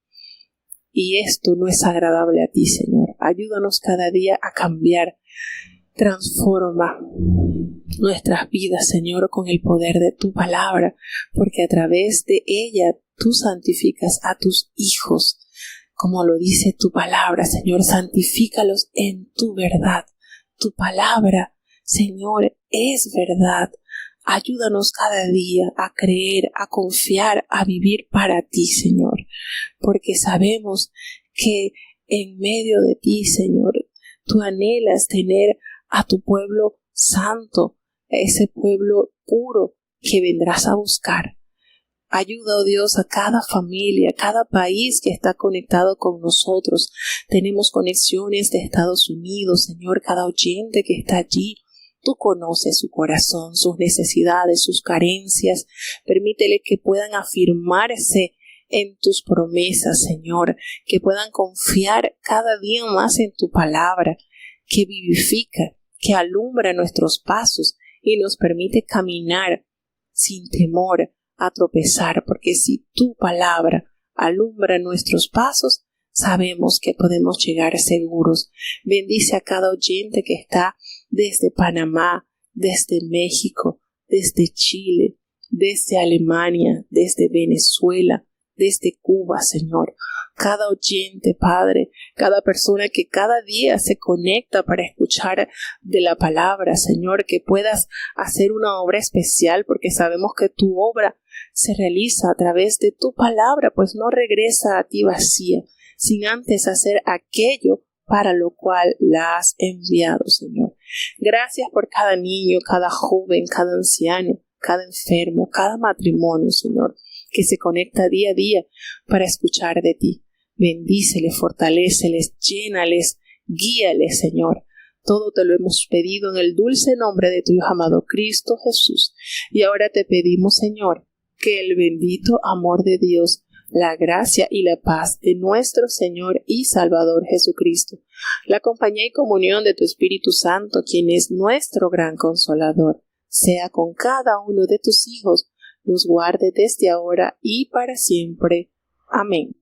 Y esto no es agradable a ti, Señor. Ayúdanos cada día a cambiar. Transforma nuestras vidas, Señor, con el poder de tu palabra, porque a través de ella tú santificas a tus hijos. Como lo dice tu palabra, Señor, santifícalos en tu verdad. Tu palabra, Señor, es verdad. Ayúdanos cada día a creer, a confiar, a vivir para ti, Señor, porque sabemos que en medio de ti, Señor, tú anhelas tener a tu pueblo santo, a ese pueblo puro que vendrás a buscar. Ayuda, oh Dios, a cada familia, a cada país que está conectado con nosotros. Tenemos conexiones de Estados Unidos, Señor, cada oyente que está allí. Tú conoces su corazón, sus necesidades, sus carencias. Permítele que puedan afirmarse en tus promesas, Señor, que puedan confiar cada día más en tu palabra, que vivifica, que alumbra nuestros pasos y nos permite caminar sin temor a tropezar, porque si tu palabra alumbra nuestros pasos, sabemos que podemos llegar seguros. Bendice a cada oyente que está desde Panamá, desde México, desde Chile, desde Alemania, desde Venezuela, desde Cuba, Señor. cada oyente, Padre, cada persona que cada día se conecta para escuchar de la palabra, Señor, que puedas hacer una obra especial, porque sabemos que tu obra se realiza a través de tu palabra, pues no regresa a ti vacía, sin antes hacer aquello para lo cual la has enviado, Señor. Gracias por cada niño, cada joven, cada anciano, cada enfermo, cada matrimonio, Señor, que se conecta día a día para escuchar de ti. Bendíceles, fortaléceles, llénales, guíales, Señor. Todo te lo hemos pedido en el dulce nombre de tu Hijo amado Cristo Jesús. Y ahora te pedimos, Señor, que el bendito amor de Dios, la gracia y la paz de nuestro Señor y Salvador Jesucristo, la compañía y comunión de tu Espíritu Santo, quien es nuestro gran consolador, sea con cada uno de tus hijos, los guarde desde ahora y para siempre. Amén.